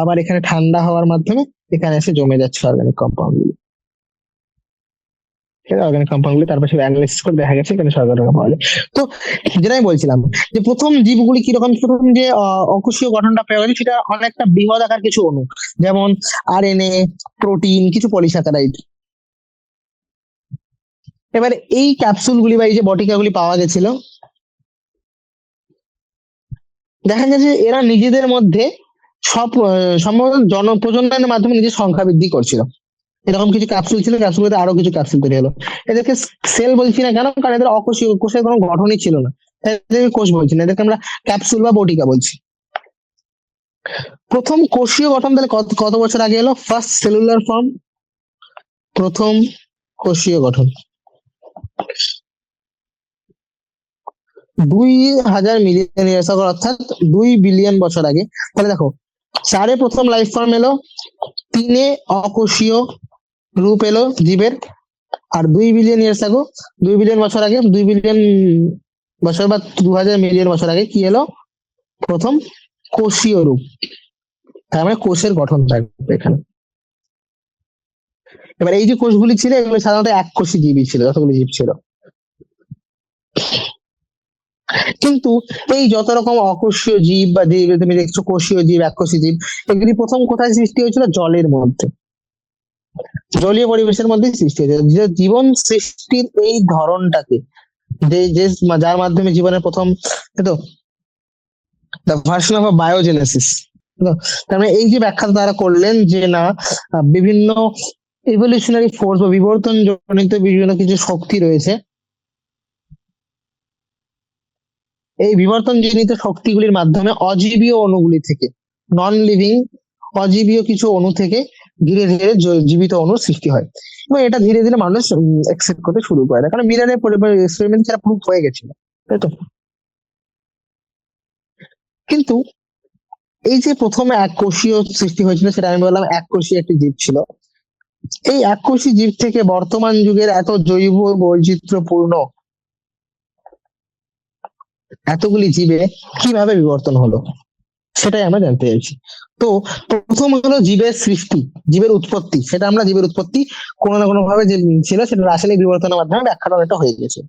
আবার এখানে ঠান্ডা হওয়ার মাধ্যমে এখানে এসে জমে যাচ্ছে অর্গানিক কম্পাউন্ড গুলি। অর্গানিক কম্পাউন্ড গুলি তারপর সে অ্যানালাইসিস করে দেখা গেছে এখানে সরকার পাওয়া যায়। তো যেটা আমি বলছিলাম, যে প্রথম জীবগুলি কিরকম, প্রথম যে অকোষীয় গঠনটা পাওয়া গেছে সেটা অনেকটা বৃহৎ আকার কিছু অণু, যেমন আরএনএ, প্রোটিন, কিছু পলিস্যাকারাইড। এবারে এই ক্যাপসুল গুলি বা এই যে বটিকাগুলি পাওয়া গেছিল, দেখা গেছে এরা নিজেদের মধ্যে সব সম্ভবত প্রজননের মাধ্যমে নিজের সংখ্যা বৃদ্ধি করছিল। এরকম কিছু ক্যাপসুল ছিল, ক্যাপসুলতে আরো কিছু ক্যাপসুল তৈরি হলো। এদেরকে সেল বলছি না কেন, কারণ এদের অকোষীয়, কোষের কোনো গঠনই ছিল না, এদেরকে কোষ বলছি না, এদেরকে আমরা ক্যাপসুল বা বটিকা বলছি। প্রথম কোষীয় গঠন তাহলে কত কত বছর আগে এলো? ফার্স্ট সেলুলার ফর্ম, প্রথম কোষীয় গঠন 2000 মিলিয়ন ইয়ার্স আগে, অর্থাৎ 2 বিলিয়ন বছর আগে। তাহলে দেখো, 4-এ প্রথম লাইফ ফর্ম এলো, 3-এ অকোষীয় রূপ এলো জীবের, আর 2 বিলিয়ন ইয়ার্স আগে, 2 বিলিয়ন বছর আগে, 2 বিলিয়ন বছর বা 2000 মিলিয়ন বছর আগে কি এলো? প্রথম কোষীয় রূপ। তার মানে কোষের গঠন থাকবে এখানে। এবার এই যে কোষগুলি ছিল, এগুলো সাধারণত এককোষী জীবই ছিল, যতগুলি জীব ছিল। কিন্তু এই যত রকম অকোষীয় জীব বা জীব তুমি দেখছো, কোষীয় জীব, এককোষী জীব, এগুলি প্রথম কোথায় সৃষ্টি হয়েছিল? জলের মধ্যে, জলীয় পরিবেশের মধ্যে সৃষ্টি হয়েছে। যে জীবন সৃষ্টির এই ধরনটাকে, যে যে যার মাধ্যমে জীবনের প্রথম, তো দ্য ভার্সন অফ বায়োজেনেসিস, তার মানে এই যে ব্যাখ্যা তারা করলেন যে না, বিভিন্ন ইভলিউশনারি ফোর্স বা বিবর্তন জনিত বিভিন্ন কিছু শক্তি রয়েছে, এই বিবর্তন জনিত শক্তিগুলির মাধ্যমে অজীবীয় অণুগুলি থেকে, নন লিভিং অজীবীয় কিছু অণু থেকে ধীরে ধীরে জীবিত অণুর সৃষ্টি হয়, এবং এটা ধীরে ধীরে মানুষ অ্যাকসেপ্ট করতে শুরু করে, কারণ মিলারের এক্সপেরিমেন্ট ছাড়া প্রুফ হয়ে গেছিল, তাই তো। কিন্তু এই যে প্রথমে এককোষীয় সৃষ্টি হয়েছিল, সেটা আমি বললাম এককোষী একটি জীব ছিল। এই এককোষী জীব থেকে বর্তমান যুগের এত জৈব বৈচিত্র্যপূর্ণ এতগুলি জীবে কিভাবে বিবর্তন হলো, সেটাই আমরা জানতে চাইছি। তো প্রথম হলো জীবের সৃষ্টি, জীবের উৎপত্তি। সেটা আমরা জীবের উৎপত্তি কোনো না কোনো ভাবে যে ছিল, সেটা রাসায়নিক বিবর্তনের মাধ্যমে ব্যাখ্যাটা অনেকটা হয়ে গেছে।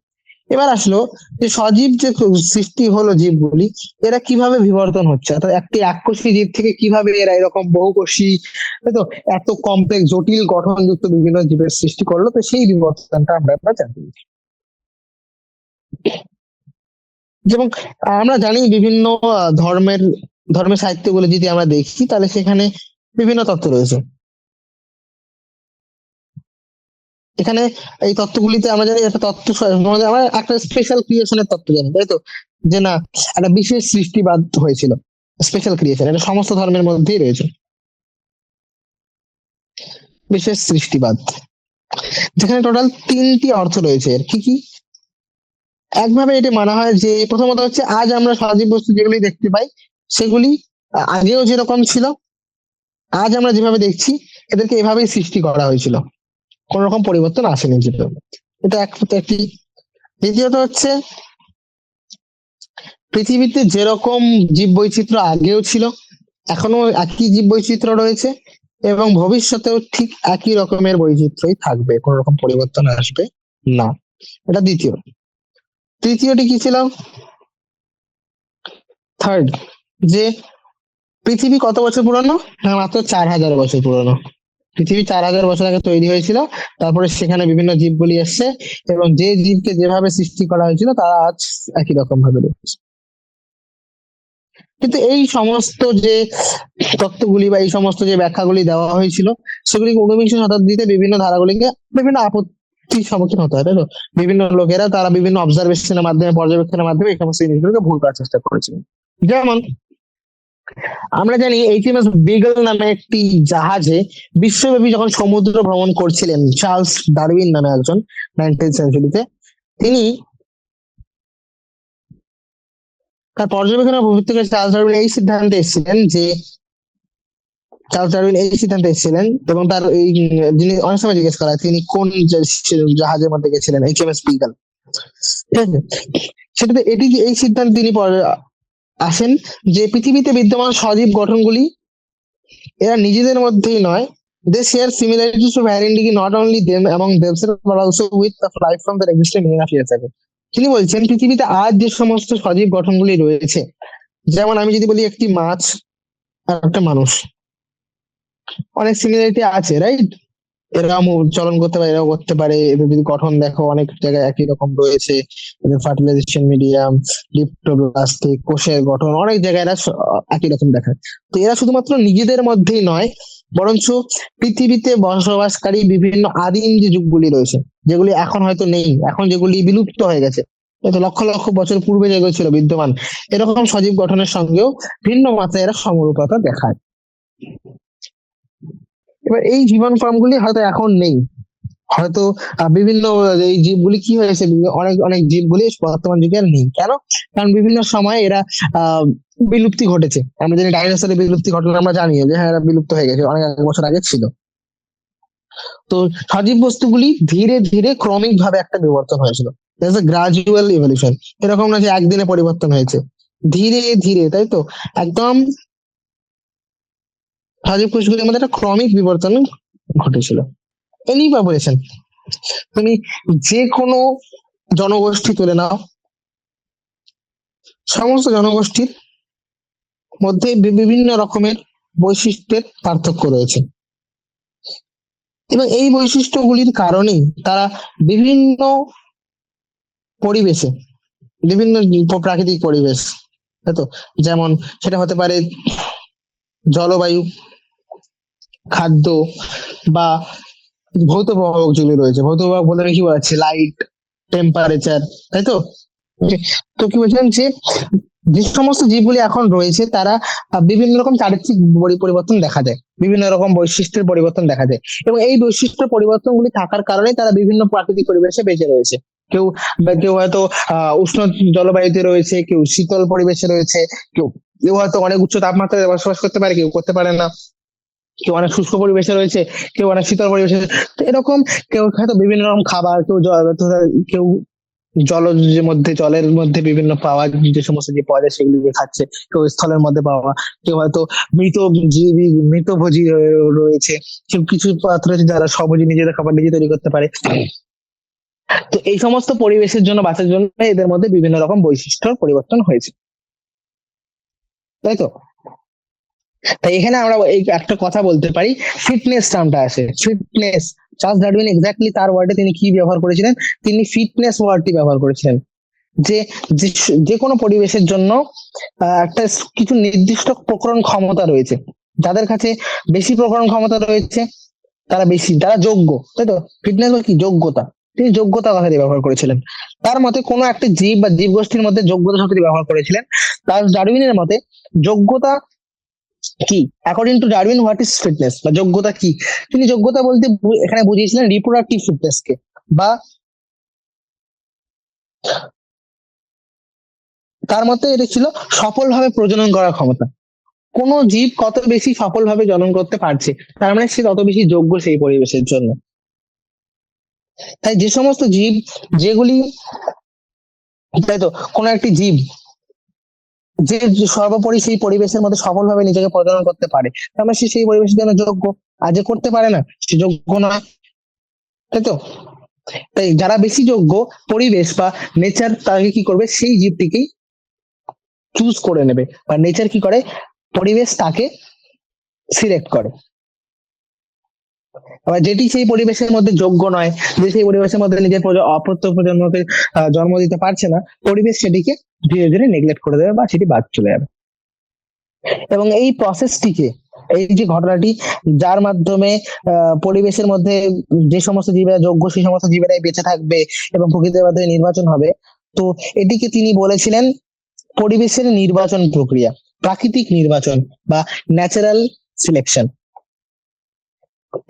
এবার আসলো যে সজীব যে সৃষ্টি হলো জীবগুলি, এরা কিভাবে বিবর্তন হচ্ছে, অর্থাৎ একটি এককোষী জীব থেকে কিভাবে এরা এরকম বহুকোষী, তাই তো, এত কমপ্লেক্স জটিল গঠনযুক্ত বিভিন্ন জীবের সৃষ্টি করলো, তো সেই বিবর্তনটা আমরা এবার জানতে চাই। যেমন আমরা জানি বিভিন্ন ধর্মের সাহিত্যগুলো যদি আমরা দেখি, তাহলে সেখানে বিভিন্ন তত্ত্ব রয়েছে। এখানে এই তত্ত্বগুলিতে আমরা জানি একটা আমরা একটা স্পেশাল ক্রিয়েশনের তত্ত্ব জানি, তাই তো, যে না, একটা বিশেষ সৃষ্টিবাদ হয়েছিল, স্পেশাল ক্রিয়েশন, এটা সমস্ত ধর্মের মধ্যেই রয়েছে, বিশেষ সৃষ্টিবাদ, যেখানে টোটাল তিনটি অর্থ রয়েছে। এর কি কি? একভাবে এটি মানা হয় যে প্রথমত হচ্ছে আজ আমরা সজীব বস্তু যেগুলি দেখতে পাই, সেগুলি আগেও যেরকম ছিল, আজ আমরা যেভাবে দেখছি, এদেরকে এভাবেই সৃষ্টি করা হয়েছিল, কোন রকম পরিবর্তন আসেনি যেটা, এটা একটি। দ্বিতীয়ত হচ্ছে পৃথিবীতে যেরকম জীব বৈচিত্র্য আগেও ছিল, এখনো একই জীব বৈচিত্র্য রয়েছে, এবং ভবিষ্যতেও ঠিক একই রকমের বৈচিত্র্যই থাকবে, কোন রকম পরিবর্তন আসবে না। এটা দ্বিতীয়। তৃতীয়টি কি ছিল? থার্ড, যে পৃথিবী কত বছর পুরনো? হ্যাঁ, মাত্র 4000 বছর পুরনো। পৃথিবী 4000 বছর আগে তৈরি হয়েছিল, তারপরে সেখানে বিভিন্ন জীবগুলি এসছে, এবং যে জীবকে যেভাবে সৃষ্টি করা হয়েছিল তারা আজ একই রকম ভাবে রয়েছে। কিন্তু এই সমস্ত যে তত্ত্বগুলি বা এই সমস্ত যে ব্যাখ্যাগুলি দেওয়া হয়েছিল, সেগুলি ঊনবিংশ শতাব্দীতে বিভিন্ন ধারাগুলিকে বিভিন্ন আপত্তির সম্মুখীন হতে হয়, তাই তো। বিভিন্ন লোকেরা তারা বিভিন্ন অবজারভেশনের মাধ্যমে, পর্যবেক্ষণের মাধ্যমে এই সমস্ত জিনিসগুলোকে ভুল করার চেষ্টা করেছিলেন। যেমন আমরা জানি এইচএমএস বিগল নামে একটি জাহাজে বিশ্বব্যাপী যখন সমুদ্র ভ্রমণ করছিলেন চার্লস ডারউইন নামে একজন 19th সেঞ্চুরিতে, তিনি তার পর্যবেক্ষণের ভিত্তিতে চার্লস ডারউইন এই সিদ্ধান্তে এসেছিলেন, এবং তার এই যিনি অনেক সময় জিজ্ঞেস করা হয় তিনি কোন জাহাজের মধ্যে গেছিলেন, এইচএমএস বিগল, ঠিক আছে। সেটাতে এই সিদ্ধান্ত তিনি আসেন যে পৃথিবীতে বিদ্যমান সজীব গঠনগুলি এরা নিজেদের মধ্যেই নয়, they share similarities to varying degree not only them among themselves but also with the life form that existed million of years ago. তিনি বলছেন পৃথিবীতে আজ যে সমস্ত সজীব গঠনগুলি রয়েছে, যেমন আমি যদি বলি একটি মাছ আর একটা মানুষ, অনেক সিমিলারিটি আছে, রাইট? এরাও চলন করতে পারে, এরাও করতে পারে, এদের যদি গঠন দেখো অনেক জায়গায় একই রকম রয়েছে, এদের ফার্টিলাইজেশন মিডিয়াম, লিপ্টোপ্লাস্টিক কোষের গঠন অনেক জায়গায় এরা একই রকম দেখায়। তো এরা শুধুমাত্র নিজেদের মধ্যেই নয়, বরঞ্চ পৃথিবীতে বসবাসকারী বিভিন্ন আদিম যে যুগগুলি রয়েছে, যেগুলি এখন হয়তো নেই, এখন যেগুলি বিলুপ্ত হয়ে গেছে, হয়তো লক্ষ লক্ষ বছর পূর্বে যেগুলো ছিল বিদ্যমান, এরকম সজীব গঠনের সঙ্গেও ভিন্ন মাত্রায় এরা সমরূপতা দেখায়। এবার এই জীবন ফর্মগুলি হয়তো এখন নেই, হয়তো বিভিন্ন এই জীবগুলি কি হয়েছে, অনেক অনেক জীবগুলি বর্তমান যুগে আর নেই। কেন? কারণ বিভিন্ন সময় এরা বিলুপ্তি ঘটেছে। আমরা জানি ডাইনোসরের বিলুপ্তি ঘটনা আমরা জানি যে হ্যাঁ এরা বিলুপ্ত হয়ে গেছে, অনেক বছর আগে ছিল। তো সজীব বস্তুগুলি ধীরে ধীরে ক্রমিক ভাবে একটা বিবর্তন হয়েছিল, গ্রাজুয়াল ইভলিউশন, এরকম না যে একদিনে পরিবর্তন হয়েছে, ধীরে ধীরে, তাই তো, একদম সজীব কোষগুলির মধ্যে একটা ক্রমিক বিবর্তন ঘটেছিল। এনি পপুলেশন, তুমি যে কোনো জনগোষ্ঠী তুলে নাও, সমস্ত জনগোষ্ঠীর মধ্যে বিভিন্ন রকমের বৈশিষ্ট্যের পার্থক্য রয়েছে, এবং এই বৈশিষ্ট্যগুলির কারণেই তারা বিভিন্ন পরিবেশে, বিভিন্ন প্রাকৃতিক পরিবেশ, তাইতো, যেমন সেটা হতে পারে জলবায়ু, খাদ্য, বা ভৌত প্রভাবক যেগুলি রয়েছে, ভৌত প্রভাবক বলতে কি বলছে, লাইট, টেম্পারেচার, তাই তো। তো কি বলছিলাম যে যে সমস্ত জীবগুলি এখন রয়েছে তারা বিভিন্ন রকম চারিত্রিক পরিবর্তন দেখা যায়, বিভিন্ন রকম বৈশিষ্ট্যের পরিবর্তন দেখা যায়, এবং এই বৈশিষ্ট্য পরিবর্তনগুলি থাকার কারণে তারা বিভিন্ন প্রাকৃতিক পরিবেশে বেঁচে রয়েছে। কেউ কেউ হয়তো উষ্ণ জলবায়ুতে রয়েছে, কেউ শীতল পরিবেশে রয়েছে, কেউ কেউ হয়তো অনেক উচ্চ তাপমাত্রায় বসবাস করতে পারে, কেউ করতে পারে না, কেউ অনেক শুষ্ক পরিবেশে রয়েছে, কেউ অনেক শীতল পরিবেশে, তো এরকম কেউ হয়তো বিভিন্ন রকম খাবার, কেউ জলের মধ্যে বিভিন্ন পাওয়া যে সমস্ত যে পাওয়া যায় সেগুলিকে খাচ্ছে, কেউ স্থলের মধ্যে পাওয়া, কেউ হয়তো মৃত জীবী, মৃতভোজী রয়েছে, কেউ কিছু পাত্র আছে যারা স্বভোজী, নিজেদের খাবার নিজে তৈরি করতে পারে। তো এই সমস্ত পরিবেশের জন্য বাঁচার জন্য এদের মধ্যে বিভিন্ন রকম বৈশিষ্ট্যর পরিবর্তন হয়েছে, তাই তো? তাই এখানে আমরা এই একটা কথা বলতে পারি, ফিটনেস টার্মটা আসে, ফিটনেস। চার্লস ডারউইন এক্স্যাক্টলি তার ওয়ার্ডে তিনি কি ব্যবহার করেছিলেন? তিনি ফিটনেস ওয়ার্ডটি ব্যবহার করেছিলেন। যে যে যে কোনো পরিবেশের জন্য একটা কিছু নির্দিষ্ট প্রকরণ ক্ষমতা রয়েছে, যাদের কাছে বেশি প্রকরণ ক্ষমতা রয়েছে তারা যোগ্য, তাই তো? ফিটনেস কি? যোগ্যতা। তিনি যোগ্যতা কথাটি ব্যবহার করেছিলেন। তার মতে কোনো একটা জীব বা জীব গোষ্ঠীর মধ্যে যোগ্যতা শব্দটি ব্যবহার করেছিলেন। তার ডারউইনের মতে যোগ্যতা কি, according to Darwin what is fitness, বা যোগ্যতা কি? তিনি যোগ্যতা বলতে এখানে বুঝিয়েছিলেন রিপ্রোডাক্টিভ ফিটনেস কে, বা তার মতে এটা ছিল সফলভাবে প্রজনন করার ক্ষমতা। কোন জীব কত বেশি সফলভাবে জনন করতে পারছে, তার মানে সে তত বেশি যোগ্য সেই পরিবেশের জন্য। তাই যে সমস্ত জীব যেগুলি, তাই তো, কোন একটি জীব যে সর্বোপরি সেই পরিবেশের মধ্যে সফলভাবে নিজেকে প্রজনন করতে পারে, তার মানে সে সেই পরিবেশের জন্য যোগ্য। আর যে করতে পারে না সে যোগ্য নয়, তাই তো? তাই যারা বেশি যোগ্য, পরিবেশ বা নেচার তাকে কি করবে, সেই জীবটিকেই চুজ করে নেবে, বা নেচার কি করে, পরিবেশ তাকে সিলেক্ট করে। আবার যেটি সেই পরিবেশের মধ্যে যোগ্য নয়, যে সেই পরিবেশের মধ্যে নিজের অপ্রত্যক্ষ প্রজন্মকে জন্ম দিতে পারছে না, পরিবেশ সেটিকে ধীরে ধীরে নেগলেক্ট করে দেবে বা সেটি বাদ চলে যাবে। এবং এই প্রসেসটিকে, এই যে ঘটনাটি, যার মাধ্যমে পরিবেশের মধ্যে যে সমস্ত জীবেরা যোগ্য সেই সমস্ত জীবেরাই বেঁচে থাকবে এবং প্রকৃতির মাধ্যমে নির্বাচন হবে, তো এটিকে তিনি বলেছিলেন পরিবেশের নির্বাচন প্রক্রিয়া, প্রাকৃতিক নির্বাচন বা ন্যাচারাল সিলেকশন।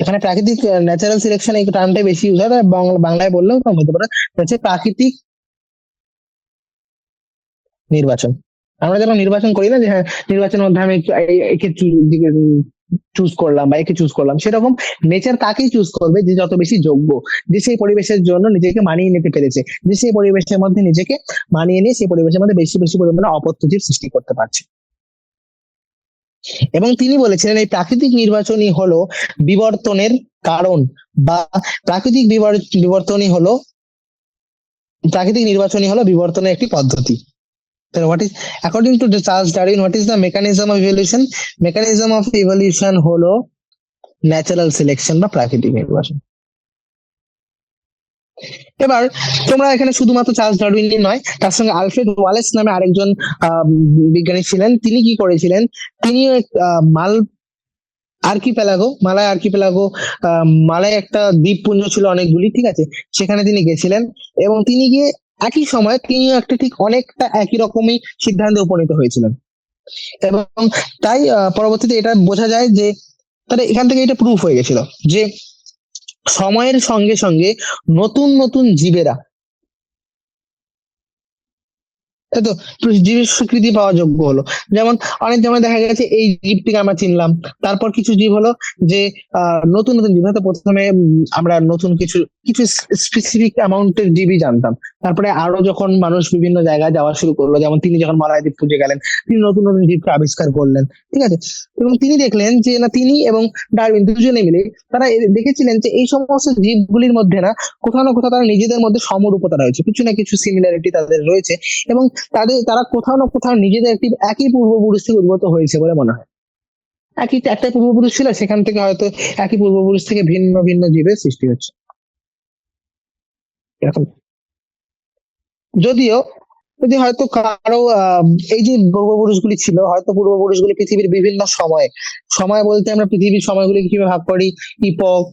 এখানে প্রাকৃতিক, ন্যাচারাল সিলেকশন এই টার্মটাই বেশি ইউজ হয়, বাংলায় বললেও কম হতে পারে, হচ্ছে প্রাকৃতিক নির্বাচন। আমরা যখন নির্বাচন করি না, যে হ্যাঁ নির্বাচনের মধ্যে আমি একে চুজ করলাম বা একে চুজ করলাম, সেরকম নেচার তাকেই চুজ করবে যে যত বেশি যোগ্য, যে সেই পরিবেশের জন্য নিজেকে মানিয়ে নিতে পেরেছে, যে সেই পরিবেশের মধ্যে নিজেকে মানিয়ে নিয়ে সেই পরিবেশের মধ্যে বেশি বেশি পরিমাণে অপত্যজীব সৃষ্টি করতে পারছে। এবং তিনি বলেছিলেন এই প্রাকৃতিক নির্বাচনই হলো বিবর্তনের কারণ, বা প্রাকৃতিক বিবর্তনই হলো, প্রাকৃতিক নির্বাচনই হলো বিবর্তনের একটি পদ্ধতি। Then what is, according to the Charles Darwin, what is the mechanism of evolution? Mechanism of evolution হলো ন্যাচারাল সিলেকশন বা প্রাকৃতিক নির্বাচন। এবার তোমরা এখানে শুধুমাত্র চার্লস ডারউইনই নয়, তার সঙ্গে আলফ্রেড ওয়ালেস নামে আরেকজন বিজ্ঞানী ছিলেন। তিনি কি করেছিলেন, তিনি মাল মালায় আর্কিপেলাগো, মালায় একটা দ্বীপপুঞ্জ ছিল অনেকগুলি, ঠিক আছে, সেখানে তিনি গেছিলেন। এবং তিনি গিয়ে একই সময় তিনি একটা ঠিক অনেকটা একই রকমই সিদ্ধান্তে উপনীত হয়েছিলেন। এবং তাই পরবর্তীতে এটা বোঝা যায় যে, তাহলে এখান থেকে এটা প্রুফ হয়ে গেছিল যে সময়ের সঙ্গে সঙ্গে নতুন নতুন জীবেরা, তাই তো, জীবের স্বীকৃতি পাওয়া যোগ্য হলো। যেমন দেখা গেছে এই জীবটিকে আমরা চিনলাম, তারপর কিছু জীব হলো যে নতুন নতুন জীব, হয়তো প্রথমে আমরা নতুন কিছু কিছু স্পেসিফিক অ্যামাউন্টের জীবই জানতাম, তারপরে আরো যখন মানুষ বিভিন্ন জায়গায় যাওয়া শুরু করলো, যেমন তিনি যখন মালদ্বীপ পুজো গেলেন, তিনি নতুন নতুন জীবকে আবিষ্কার করলেন, ঠিক আছে। এবং তিনি দেখলেন যে না, তিনি এবং ডারউইন দুজনে মিলে তারা দেখেছিলেন যে এই সমস্ত জীবগুলির মধ্যে না কোথাও না কোথাও তারা নিজেদের মধ্যে সমরূপতা রয়েছে, কিছু না কিছু সিমিলারিটি তাদের রয়েছে, এবং তারা কোথাও না কোথাও নিজেদের একই পূর্বপুরুষ থেকে উদ্ভূত হয়েছে বলে মনে হয়। একটাই পূর্বপুরুষ ছিল, সেখান থেকে হয়তো একই পূর্বপুরুষ থেকে ভিন্ন ভিন্ন জীবের সৃষ্টি হচ্ছে, এরকম। যদিও যদি হয়তো কারো এই যে পূর্বপুরুষগুলি ছিল, হয়তো পূর্বপুরুষগুলি পৃথিবীর বিভিন্ন সময়, সময় বলতে আমরা পৃথিবীর সময়গুলি কিভাবে ভাগ করি, ইপক,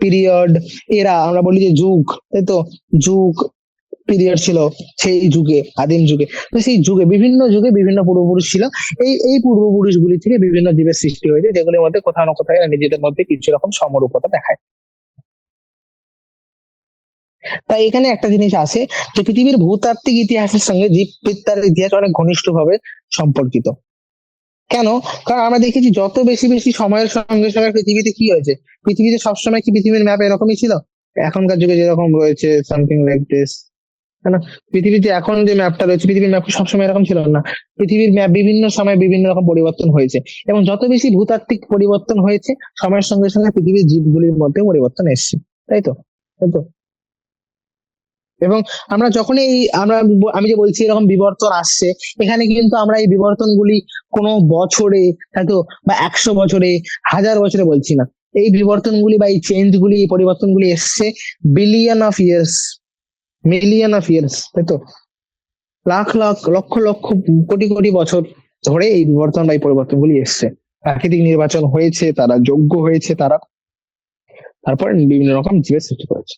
পিরিয়ড, এরা, আমরা বলি যে যুগ, তাই তো, যুগ পিরিয়ড ছিল সেই যুগে, আদিম যুগে। তো সেই যুগে বিভিন্ন পূর্বপুরুষ ছিল। এই পূর্বপুরুষগুলি থেকে বিভিন্ন জীবের সৃষ্টি হয়েছে, যেগুলির মধ্যে কোথাও না কোথাও এরা নিজেদের মধ্যে কিছু রকম সমরূপতা দেখায়। তাই এখানে একটা জিনিস আছে যে পৃথিবীর ভূতাত্ত্বিক ইতিহাসের সঙ্গে জীববিদ্যার ইতিহাস অনেক ঘনিষ্ঠভাবে সম্পর্কিত। কেন? কারণ আমরা দেখেছি যত বেশি বেশি সময়ের সঙ্গে সঙ্গে পৃথিবীতে কি হয়েছে, পৃথিবীতে সবসময় কি পৃথিবীর ম্যাপ এরকমই ছিল? এখনকার যুগে যেরকম রয়েছে সামথিং লাইক দিস, তাই না? পৃথিবীতে এখন যে ম্যাপটা রয়েছে, পৃথিবীর ম্যাপ সবসময় এরকম ছিল না। পৃথিবীর ম্যাপ বিভিন্ন সময় বিভিন্ন রকম পরিবর্তন হয়েছে, এবং যত বেশি ভূতাত্ত্বিক পরিবর্তন হয়েছে, সময়ের সঙ্গে সঙ্গে পৃথিবীর জীবগুলির মধ্যে পরিবর্তন এসেছে, তাই তো? তাই তো? এবং আমরা যখনই আমি যে বলছি এরকম বিবর্তন আসছে, এখানে কিন্তু আমরা এই বিবর্তনগুলি কোনো বছরে, হয়তো বা 100 বছরে, 1000 বছরে বলছি না। এই বিবর্তনগুলি বা এই চেঞ্জ গুলি, এই পরিবর্তনগুলি এসছে billion of years, million of years, তাই তো? লাখ লাখ, লক্ষ লক্ষ, কোটি কোটি বছর ধরে এই বিবর্তন বা এই পরিবর্তনগুলি এসছে। প্রাকৃতিক নির্বাচন হয়েছে, তারা যোগ্য হয়েছে, তারা তারপর বিভিন্ন রকম জীবের সৃষ্টি করেছে।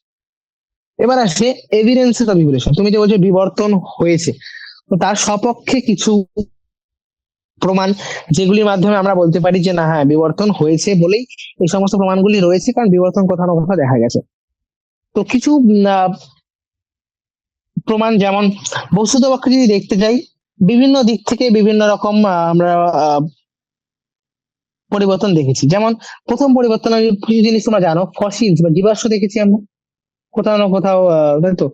এবার আসে এভিডেন্সেস অফ ইভলিউশন। তুমি যে বলছো বিবর্তন হয়েছে, তো তার সপক্ষে কিছু প্রমাণ, যেগুলির মাধ্যমে আমরা বলতে পারি যে না, হ্যাঁ, বিবর্তন হয়েছে বলেই এই সমস্ত প্রমাণগুলি রয়েছে, কারণ বিবর্তন কোথাও না কোথাও দেখা গেছে। তো কিছু প্রমাণ, যেমন বস্তুতপক্ষে যদি দেখতে যাই, বিভিন্ন দিক থেকে বিভিন্ন রকম আমরা পরিবর্তন দেখেছি। যেমন প্রথম পরিবর্তন, কিছু জিনিস তোমরা জানো, ফসিলস বা জীবাশ্ম দেখেছি আমরা কোথাও না কোথাও, তাই তো?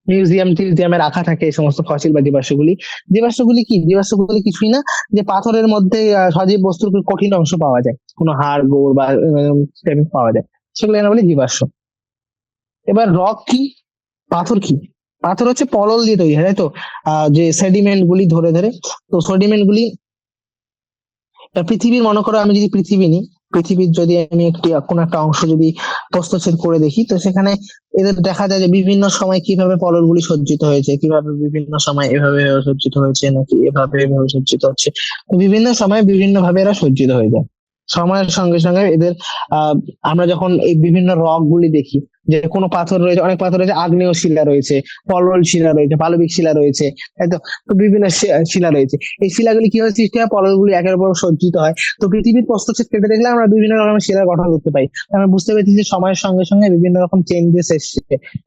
মিউজিয়ামে রাখা থাকে এই সমস্ত ফসিল বা জীবাশ্মগুলি। জীবাশ্মগুলি কি? জীবাশ্মগুলি কিছুই না, যে পাথরের মধ্যে সজীব বস্তুর কঠিন অংশ পাওয়া যায়, কোনো হাড় গোড় বা পাওয়া যায়, সেগুলো আমরা বলি জীবাশ্ম। এবার রক কি? পাথর কি? পাথর হচ্ছে পলল দিয়ে তৈরি হয়, তাই তো? যে সেডিমেন্ট গুলি ধরে ধরে, তো সেডিমেন্ট গুলি পৃথিবীর, মনে করো আমি যদি পৃথিবী নিই, পৃথিবীর যদি আমি কোনো একটা অংশ যদি প্রস্থচ্ছেদ করে দেখি, তো সেখানে এদের দেখা যায় যে বিভিন্ন সময় কিভাবে পললগুলি সজ্জিত হয়েছে, কিভাবে বিভিন্ন সময় এভাবে সজ্জিত হয়েছে, নাকি এভাবে এভাবে সজ্জিত হচ্ছে। তো বিভিন্ন সময় বিভিন্ন ভাবে এরা সজ্জিত হয়ে যায়। সময়ের সঙ্গে সঙ্গে এদের আমরা যখন এই বিভিন্ন রক গুলি দেখি, যে কোনো পাথর রয়েছে, অনেক পাথর রয়েছে, আগ্নেয় শিলা রয়েছে, পলল শিলা রয়েছে, পালবিক শিলা রয়েছে, তাই তো? তো বিভিন্ন শিলা রয়েছে। এই শিলাগুলি কিভাবে সৃষ্টি হয়? পললগুলি একের উপর সজ্জিত হয়। তো পৃথিবীর প্রস্থচ্ছেদ কেটে দেখলে আমরা বিভিন্ন রকমের শিলার গঠন করতে পারি। আমরা বুঝতে পেরেছি যে সময়ের সঙ্গে সঙ্গে বিভিন্ন রকম চেঞ্জেস এসছে।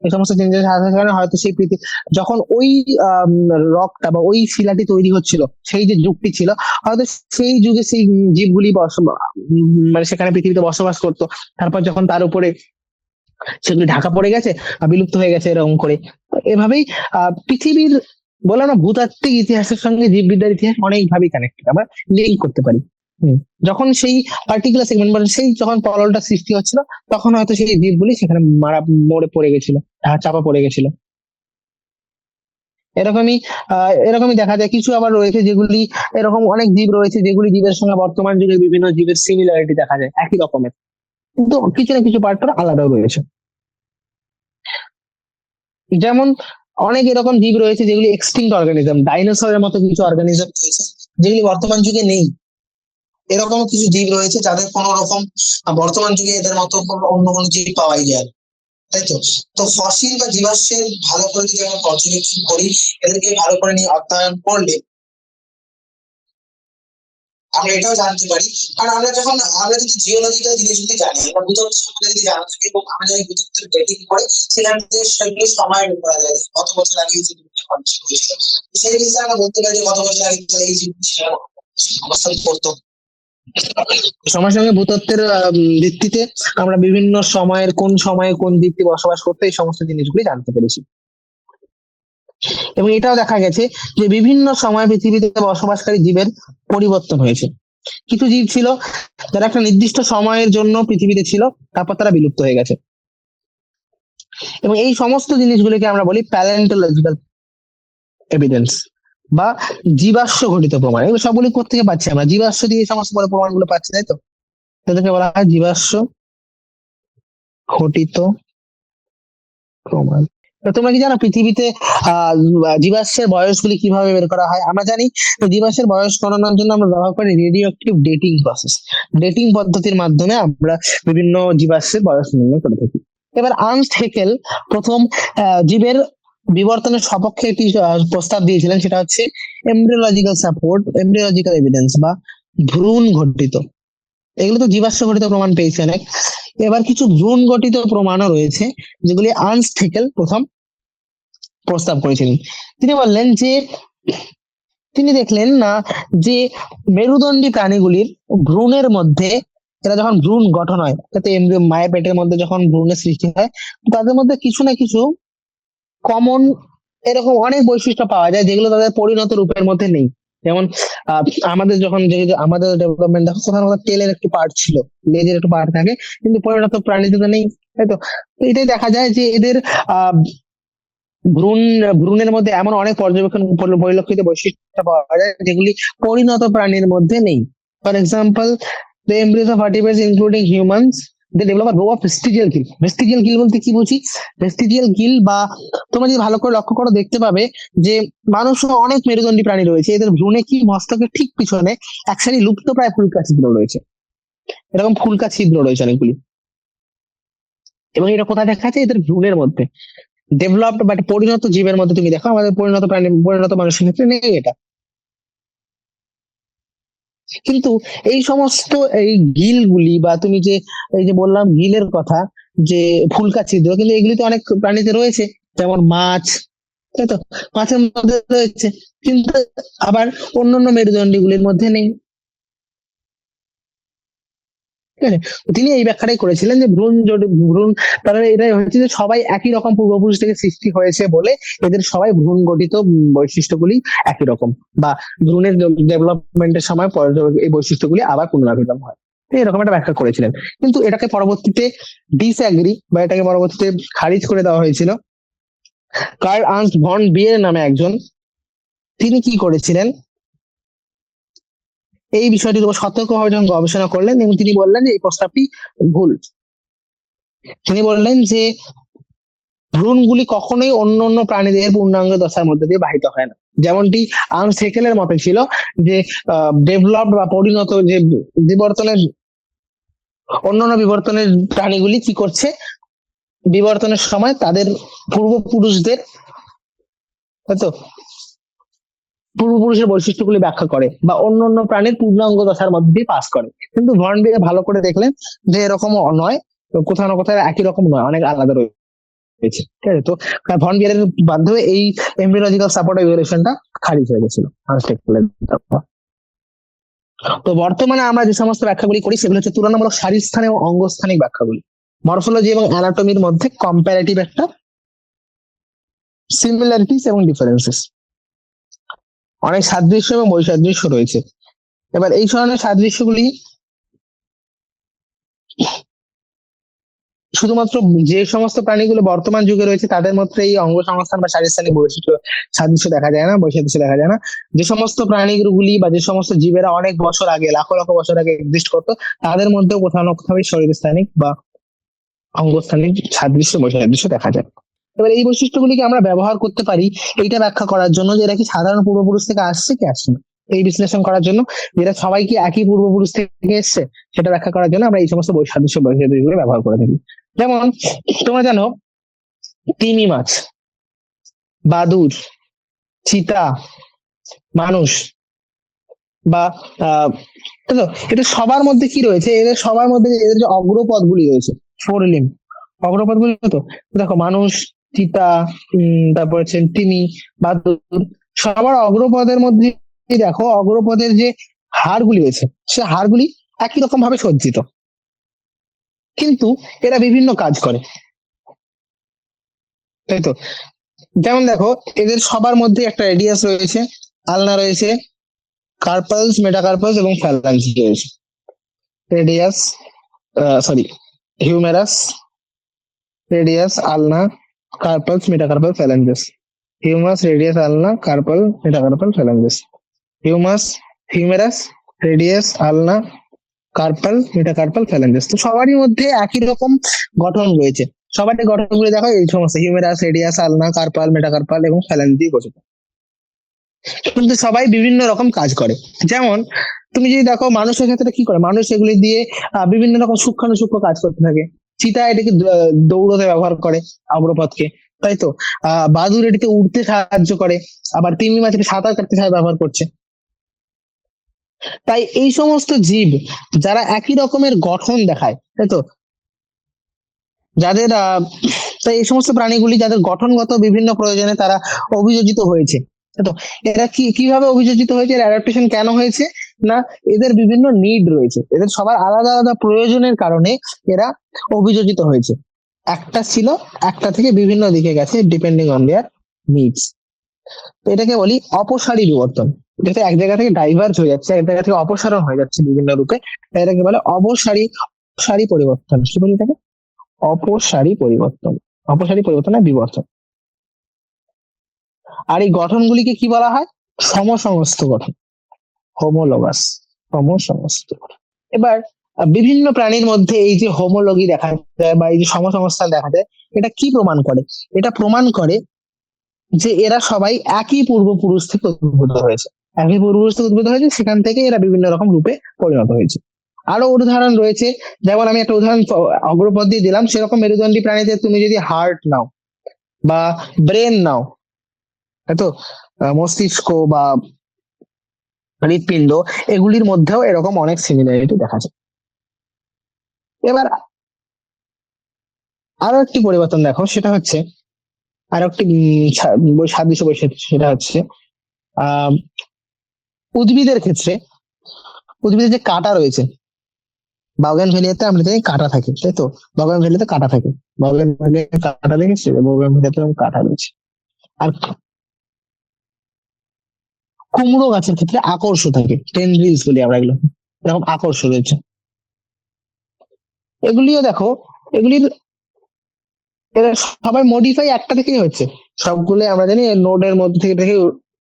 এই সমস্ত চেঞ্জেস আসার কারণে হয়তো সেই পৃথিবী, যখন ওই রকটা বা ওই শিলাটি তৈরি হচ্ছিল, সেই যে যুগটি ছিল, হয়তো সেই যুগে সেই জীবগুলি মানে সেখানে পৃথিবীতে বসবাস করতো। তারপর যখন তার উপরে সেগুলি ঢাকা পড়ে গেছে, বিলুপ্ত হয়ে গেছে, এরকম করে। এভাবেই পৃথিবীর, বললাম না, ভূতাত্ত্বিক ইতিহাসের সঙ্গে জীববিদ্যার ইতিহাস অনেকভাবেই কানেক্টেড, আমরা লিঙ্ক করতে পারি। যখন সেই পার্টিকুলার সেগমেন্ট, মানে সেই যখন পললটা সৃষ্টি হচ্ছিল, তখন হয়তো সেই জীবগুলি সেখানে মরে পড়ে গেছিল, চাপা পড়ে গেছিল। এরকমই এরকমই দেখা যায়। কিছু আবার রয়েছে যেগুলি, এরকম অনেক জীব রয়েছে যেগুলি জীবের সঙ্গে বর্তমান যুগে বিভিন্ন জীবের সিমিলারিটি দেখা যায়, একই রকমের, কিন্তু কিছু না কিছু পার্ট আলাদাও রয়েছে। যেমন অনেক এরকম জীব রয়েছে যেগুলি এক্সটিংক্ট অর্গানিজম, ডাইনোসরের মতো কিছু অর্গানিজম রয়েছে যেগুলি বর্তমান যুগে নেই। এরকম কিছু জীব রয়েছে যাদের কোনো রকম বর্তমান যুগে এদের মতো অন্য কোনো জীব পাওয়াই যায় না, তাই তো? তো ফসিল বা জীবাশ্মের ভালো করে যদি আমরা পর্যবেক্ষণ করি, এদেরকে ভালো করে নিয়ে অধ্যয়ন করলে আমরা এটাও জানতে পারি। কারণ আমরা যদি জিওলজিক্যাল জিনিসগুলি জানি, আমরা ভূতত্ত্ব সম্বন্ধে যদি জানা থাকে, এবং আমরা যদি ভূতত্ত্বের ডেটিং করে সেখান থেকে সেগুলি সময় বের করা যায়, কত বছর আগে এই জিনিসটা হয়েছিল, সেই হিসাবে আমরা বলতে পারি যে কত বছর আগে এই জিনিসটা অবস্থান করতো। সময়ের সঙ্গে ভূতত্ত্বের ভিত্তিতে আমরা বিভিন্ন সময়ের কোন সময়ে কোন দ্বীপটি বসবাস করতে, এই সমস্ত জিনিসগুলি জানতে পেরেছি। এবং এটাও দেখা গেছে যে বিভিন্ন সময় পৃথিবীতে বসবাসকারী জীবের পরিবর্তন হয়েছে। কিছু জীব ছিল যারা একটা নির্দিষ্ট সময়ের জন্য পৃথিবীতে ছিল, তারপর তারা বিলুপ্ত হয়ে গেছে। এবং এই সমস্ত জিনিসগুলিকে আমরা বলি প্যালেন্টোলজিক্যাল এভিডেন্স বা জীবাশ্ম ঘটিত প্রমাণ। এগুলো সবগুলি কোথেকে পাচ্ছি? আমরা জীবাশ্ম দিয়ে এই সমস্ত প্রমাণগুলো পাচ্ছি, তাই তো? তাদেরকে বলা হয় জীবাশ্ম ঘটিত প্রমাণ। তোমরা কি জানো পৃথিবীতে আহ জীবাশ্মের বয়সগুলি কিভাবে বের করা হয়? আমরা জানি জীবাশ্মের বয়স গণনার জন্য আমরা ব্যবহার করি radio active dating process. Dating পদ্ধতির মাধ্যমে আমরা বিভিন্ন জীবাশ্মের বয়স নির্ণয় করে থাকি। এবার আর্নস্ট হেকেল প্রথম জীবের বিবর্তনের সপক্ষে একটি প্রস্তাব দিয়েছিলেন, সেটা হচ্ছে এমব্রিওলজিক্যাল এভিডেন্স বা ভ্রূণ ঘটিত। এগুলো তো জীবাশ্ম ঘটিত প্রমাণ পেয়েছে অনেক। এবার কিছু ভ্রূণ ঘটিত প্রমাণও রয়েছে যেগুলি আর্নস্ট হেকেল প্রথম প্রস্তাব করেছিলেন। তিনি বললেন যে, তিনি দেখলেন না যে মেরুদণ্ডী প্রাণীগুলির ভ্রূণের মধ্যে, এরা যখন ভ্রূণ গঠন হয়, তাতে মায়ের পেটের মধ্যে যখন ভ্রূণের সৃষ্টি হয়, তাদের মধ্যে কিছু না কিছু কমন এরকম অনেক বৈশিষ্ট্য পাওয়া যায় যেগুলো তাদের পরিণত রূপের মধ্যে নেই। যেমন আহ, আমাদের যখন আমাদের ডেভেলপমেন্ট দেখো, কোথাও না টেলের একটি পার্ট ছিল, লেজের একটু পার্ট থাকে, কিন্তু পরিণত প্রাণীতে তো নেই, তাই তো? তো এটাই দেখা যায় যে এদের ভ্রূণ ভ্রূণের মধ্যে এমন অনেক পর্যবেক্ষণ পরিলক্ষিত বৈশিষ্ট্য পাওয়া যায় যেগুলি পরিণত প্রাণীর মধ্যে নেই। For example, the embryos of vertebrates including humans they develop a row of vestigial gill. Vestigial gill বলতে কি বুঝি? ভেস্টিজিয়াল গিল বা তোমরা যদি ভালো করে লক্ষ্য করো দেখতে পাবে যে মানুষও অনেক মেরুদণ্ডী প্রাণী রয়েছে, এদের ভ্রূণে কি মস্তকের ঠিক পিছনে এক শ্রেণী লুপ্ত প্রায় ফুলকা ছিদ্র রয়েছে। এরকম ফুলকা ছিদ্র রয়েছে অনেকগুলি, এবং এটা কোথায় দেখা যাচ্ছে? এদের ভ্রূণের মধ্যে। ডেভেলপড বাট পরিণত জীবের মধ্যে তুমি দেখো, আমাদের পরিণত প্রাণী পরিণত মানুষের ক্ষেত্রে নেই এটা। কিন্তু এই সমস্ত এই গিলগুলি বা তুমি যে এই যে বললাম গিলের কথা, যে ফুলকা ছিদ্র, কিন্তু এগুলি তো অনেক প্রাণীতে রয়েছে, যেমন মাছ, তাই তো? মাছের মধ্যে রয়েছে, কিন্তু আবার অন্যান্য মেরুদণ্ডী গুলির মধ্যে নেই। ঠিক আছে? তিনি এই ব্যাখ্যাটাই করেছিলেন যে ভ্রূণ তাহলে এটাই হচ্ছে যে সবাই একই রকম পূর্বপুরুষ থেকে সৃষ্টি হয়েছে বলে এদের সবাই ভ্রূণ গঠিত বৈশিষ্ট্যগুলি একই রকম, বা ভ্রূণের ডেভেলপমেন্টের সময় এই বৈশিষ্ট্যগুলি আবার পুনরাবৃত্তি হয়। তো এরকম একটা ব্যাখ্যা করেছিলেন, কিন্তু এটাকে পরবর্তীতে ডিসঅ্যাগ্রি বা এটাকে পরবর্তীতে খারিজ করে দেওয়া হয়েছিল। কার্ল আর্নস্ট ভন বিয়ের নামে একজন, তিনি কি করেছিলেন, এই বিষয়টির উপর সতর্কভাবে যখন গবেষণা করলেন এবং তিনি বললেন যে এই প্রস্তাবটি ভুল। তিনি বললেন যে ভ্রূণগুলি কখনোই অন্য অন্য প্রাণীদের পূর্ণাঙ্গ দশার মধ্যে দিয়ে বাহিত হয় না। যেমনটি আর্নস্ট হেকেলের মতে ছিল যে ডেভেলপড বা পরিণত যে বিবর্তনের অন্যান্য বিবর্তনের প্রাণীগুলি কি করছে, বিবর্তনের সময় তাদের পূর্বপুরুষদের, হয়তো পূর্বপুরুষের বৈশিষ্ট্যগুলি ব্যাখ্যা করে বা অন্য অন্য প্রাণীর পূর্ণাঙ্গ দশার মধ্যে দিয়ে পাস করে। কিন্তু ভন বিয়ে ভালো করে দেখলেন যে এরকম নয়, কোথাও না কোথাও একই রকম নয়, অনেক আলাদা রয়েছে। ঠিক আছে? তো ভন বিয়ারের মাধ্যমে এই এমব্রিওলজিক্যাল সাপোর্ট ইভ্যালুয়েশনটা খারিজ হয়ে গেছিল আর্নস্ট হেকেলের দ্বারা। তো বর্তমানে আমরা যে সমস্ত ব্যাখ্যাগুলি করি সেগুলো হচ্ছে তুলনামূলক শারীরস্থান এবং অঙ্গস্থানিক ব্যাখ্যাগুলি। মরফোলজি এবং অ্যানাটমির মধ্যে কম্পারেটিভ একটা সিমিলারিটিস এবং ডিফারেন্সেস, অনেক সাদৃশ্য এবং বৈসাদৃশ্য রয়েছে। এবার এই ধরনের সাদৃশ্যগুলি শুধুমাত্র যে সমস্ত প্রাণীগুলো বর্তমান যুগে রয়েছে তাদের মধ্যে এই অঙ্গ সংস্থান বা শারীরস্থানিক বৈশিষ্ট্য সাদৃশ্য দেখা যায় না, বৈসাদৃশ্য দেখা যায় না। যে সমস্ত প্রাণীগুলি বা যে সমস্ত জীবেরা অনেক বছর আগে, লাখো লাখো বছর আগে এক্সিস্ট করতো, তাদের মধ্যেও কোথাও না কোথাও শরীরস্থানিক বা অঙ্গস্থানিক সাদৃশ্য বৈসাদৃশ্য দেখা যায়। এবার এই বৈশিষ্ট্যগুলিকে আমরা ব্যবহার করতে পারি এইটা ব্যাখ্যা করার জন্য যে এরা কি সাধারণ পূর্বপুরুষ থেকে আসছে কি আসছে না, এই বিশ্লেষণ করার জন্য যেটা সবাই কি একই পূর্বপুরুষ থেকে এসছে সেটা ব্যাখ্যা করার জন্য আমরা এই সমস্ত সাদৃশ্য বৈসাদৃশ্যগুলো ব্যবহার করে থাকি। যেমন তোমরা জানো তিমি মাছ, বাদুড়, চিতা, মানুষ বা এটা সবার মধ্যে কি রয়েছে, এদের সবার মধ্যে এদের যে অগ্রপদ গুলি রয়েছে, ফোর লিম অগ্রপদ গুলি, তো দেখো মানুষ, চিতা, তারপর হচ্ছে তিমি, বাদুড়, সবার অগ্রপদের মধ্যে দেখো অগ্রপদের যে হাড়গুলি রয়েছে সে হাড়গুলি একই রকম ভাবে সজ্জিত, কিন্তু এরা বিভিন্ন কাজ করে, তাই তো? যেমন দেখো এদের সবার মধ্যে একটা রেডিয়াস রয়েছে, আলনা রয়েছে, কার্পালস, মেটাকার্পালস এবং ফ্যালাঞ্জ রয়েছে। রেডিয়াস, সরি, হিউমেরাস, রেডিয়াস, আলনা, কার্পালস, মেটাকার্পাল, ফ্যালাঞ্জেস। হিউমাস, রেডিয়াস, আলনা, carpal, metacarpal, phalanges. Humus, humerus, radius, আলনা, কার্পাল, মেটাকার্পাল, ফ্যালাঞ্জেস। তো সবারই মধ্যে একই রকম গঠন রয়েছে, সবারই গঠনগুলো দেখো এই সমস্ত হিউমেরাস, রেডিয়াস, আলনা, কার্পাল, মেটাকার্পাল এবং ফ্যালাঞ্জ দিয়ে গঠিত, কিন্তু সবাই বিভিন্ন রকম কাজ করে। যেমন তুমি যদি দেখো মানুষের ক্ষেত্রে কি করে, মানুষ এগুলি দিয়ে বিভিন্ন রকম সূক্ষ্ম কাজ করতে থাকে। চিতা এটাকে দৌড়তে ব্যবহার করে অগ্রপথকে, তাই তো? বাদুড় এটিকে উঠতে সাহায্য করে, আবার তিমি মাছ এটি সাঁতার কাটতে ব্যবহার করছে। তাই এই সমস্ত জীব যারা একই রকমের গঠন দেখায়, তাই তো, যাদের তাই এই সমস্ত প্রাণীগুলি যাদের গঠনগত বিভিন্ন প্রয়োজনে তারা অভিযোজিত হয়েছে, তাই তো? এরা কিভাবে অভিযোজিত হয়েছে, এর অ্যাডাপ্টেশন কেন হয়েছে না, এদের বিভিন্ন নিড রয়েছে, এদের সবার আলাদা আলাদা প্রয়োজনের কারণে এরা অভিযোজিত হয়েছে। একটা ছিল, একটা থেকে বিভিন্ন দিকে গেছে ডিপেন্ডিং অন দেয়ার নিডস। তো এটাকে বলি অপসারী বিবর্তন, যেটা এক জায়গা থেকে ডাইভার্জ হয়ে যাচ্ছে, এক জায়গা থেকে অপসারণ হয়ে যাচ্ছে বিভিন্ন রূপে, এটাকে বলে অপসারী সারি পরিবর্তন। কি বলি এটাকে? অপসারী পরিবর্তন, অপসারী পরিবর্তন আর বিবর্তন। আর এই গঠনগুলিকে কি বলা হয়? সমসমস্ত গঠন, হোমোলোগাস, সমসমস্ত গঠন। এবার বিভিন্ন প্রাণীর মধ্যে এই যে হোমোলগি দেখা যায় বা এই যে সমসংস্থান দেখা যায়, এটা কি প্রমাণ করে? এটা প্রমাণ করে যে এরা সবাই একই পূর্বপুরুষ থেকে উদ্ভূত হয়েছে, একই পূর্বপুরুষ থেকে উদ্ভূত হয়েছে, সেখান থেকে এরা বিভিন্ন রকম রূপে পরিণত হয়েছে। আরো উদাহরণ রয়েছে, যেমন আমি একটা উদাহরণ অগ্রপদ দিয়ে দিলাম, সেরকম মেরুদণ্ডী প্রাণীতে তুমি যদি হার্ট নাও বা ব্রেন নাও, তাই তো, মস্তিষ্ক বা হৃৎপিণ্ড, এগুলির মধ্যেও এরকম অনেক সিমিলারিটি দেখা যায়। এবার আরো একটি পরিবর্তন দেখো, সেটা হচ্ছে আরো একটি সাদৃশ্য বৈশিষ্ট্য, সেটা হচ্ছে আহ উদ্ভিদের ক্ষেত্রে, উদ্ভিদের যে কাঁটা রয়েছে, বাগান ভেলিয়াতে আমরা জানি কাঁটা থাকে, তাই তো, বাগান ভেলিয়াতে কাঁটা থাকে, বাগান ভেলিয়াতে কাঁটা দেখেছি, বাগান ভেলিয়াতে কাঁটা রয়েছে। আর কুমড়ো গাছের ক্ষেত্রে আকর্ষ থাকে, টেন্ড্রিলস বলি আমরা এগুলো, এরকম আকর্ষ রয়েছে। এগুলিও দেখো, এগুলির এরা সবাই মডিফাই একটা থেকেই হচ্ছে, সবগুলো আমরা জানি নোডের মধ্যে থেকে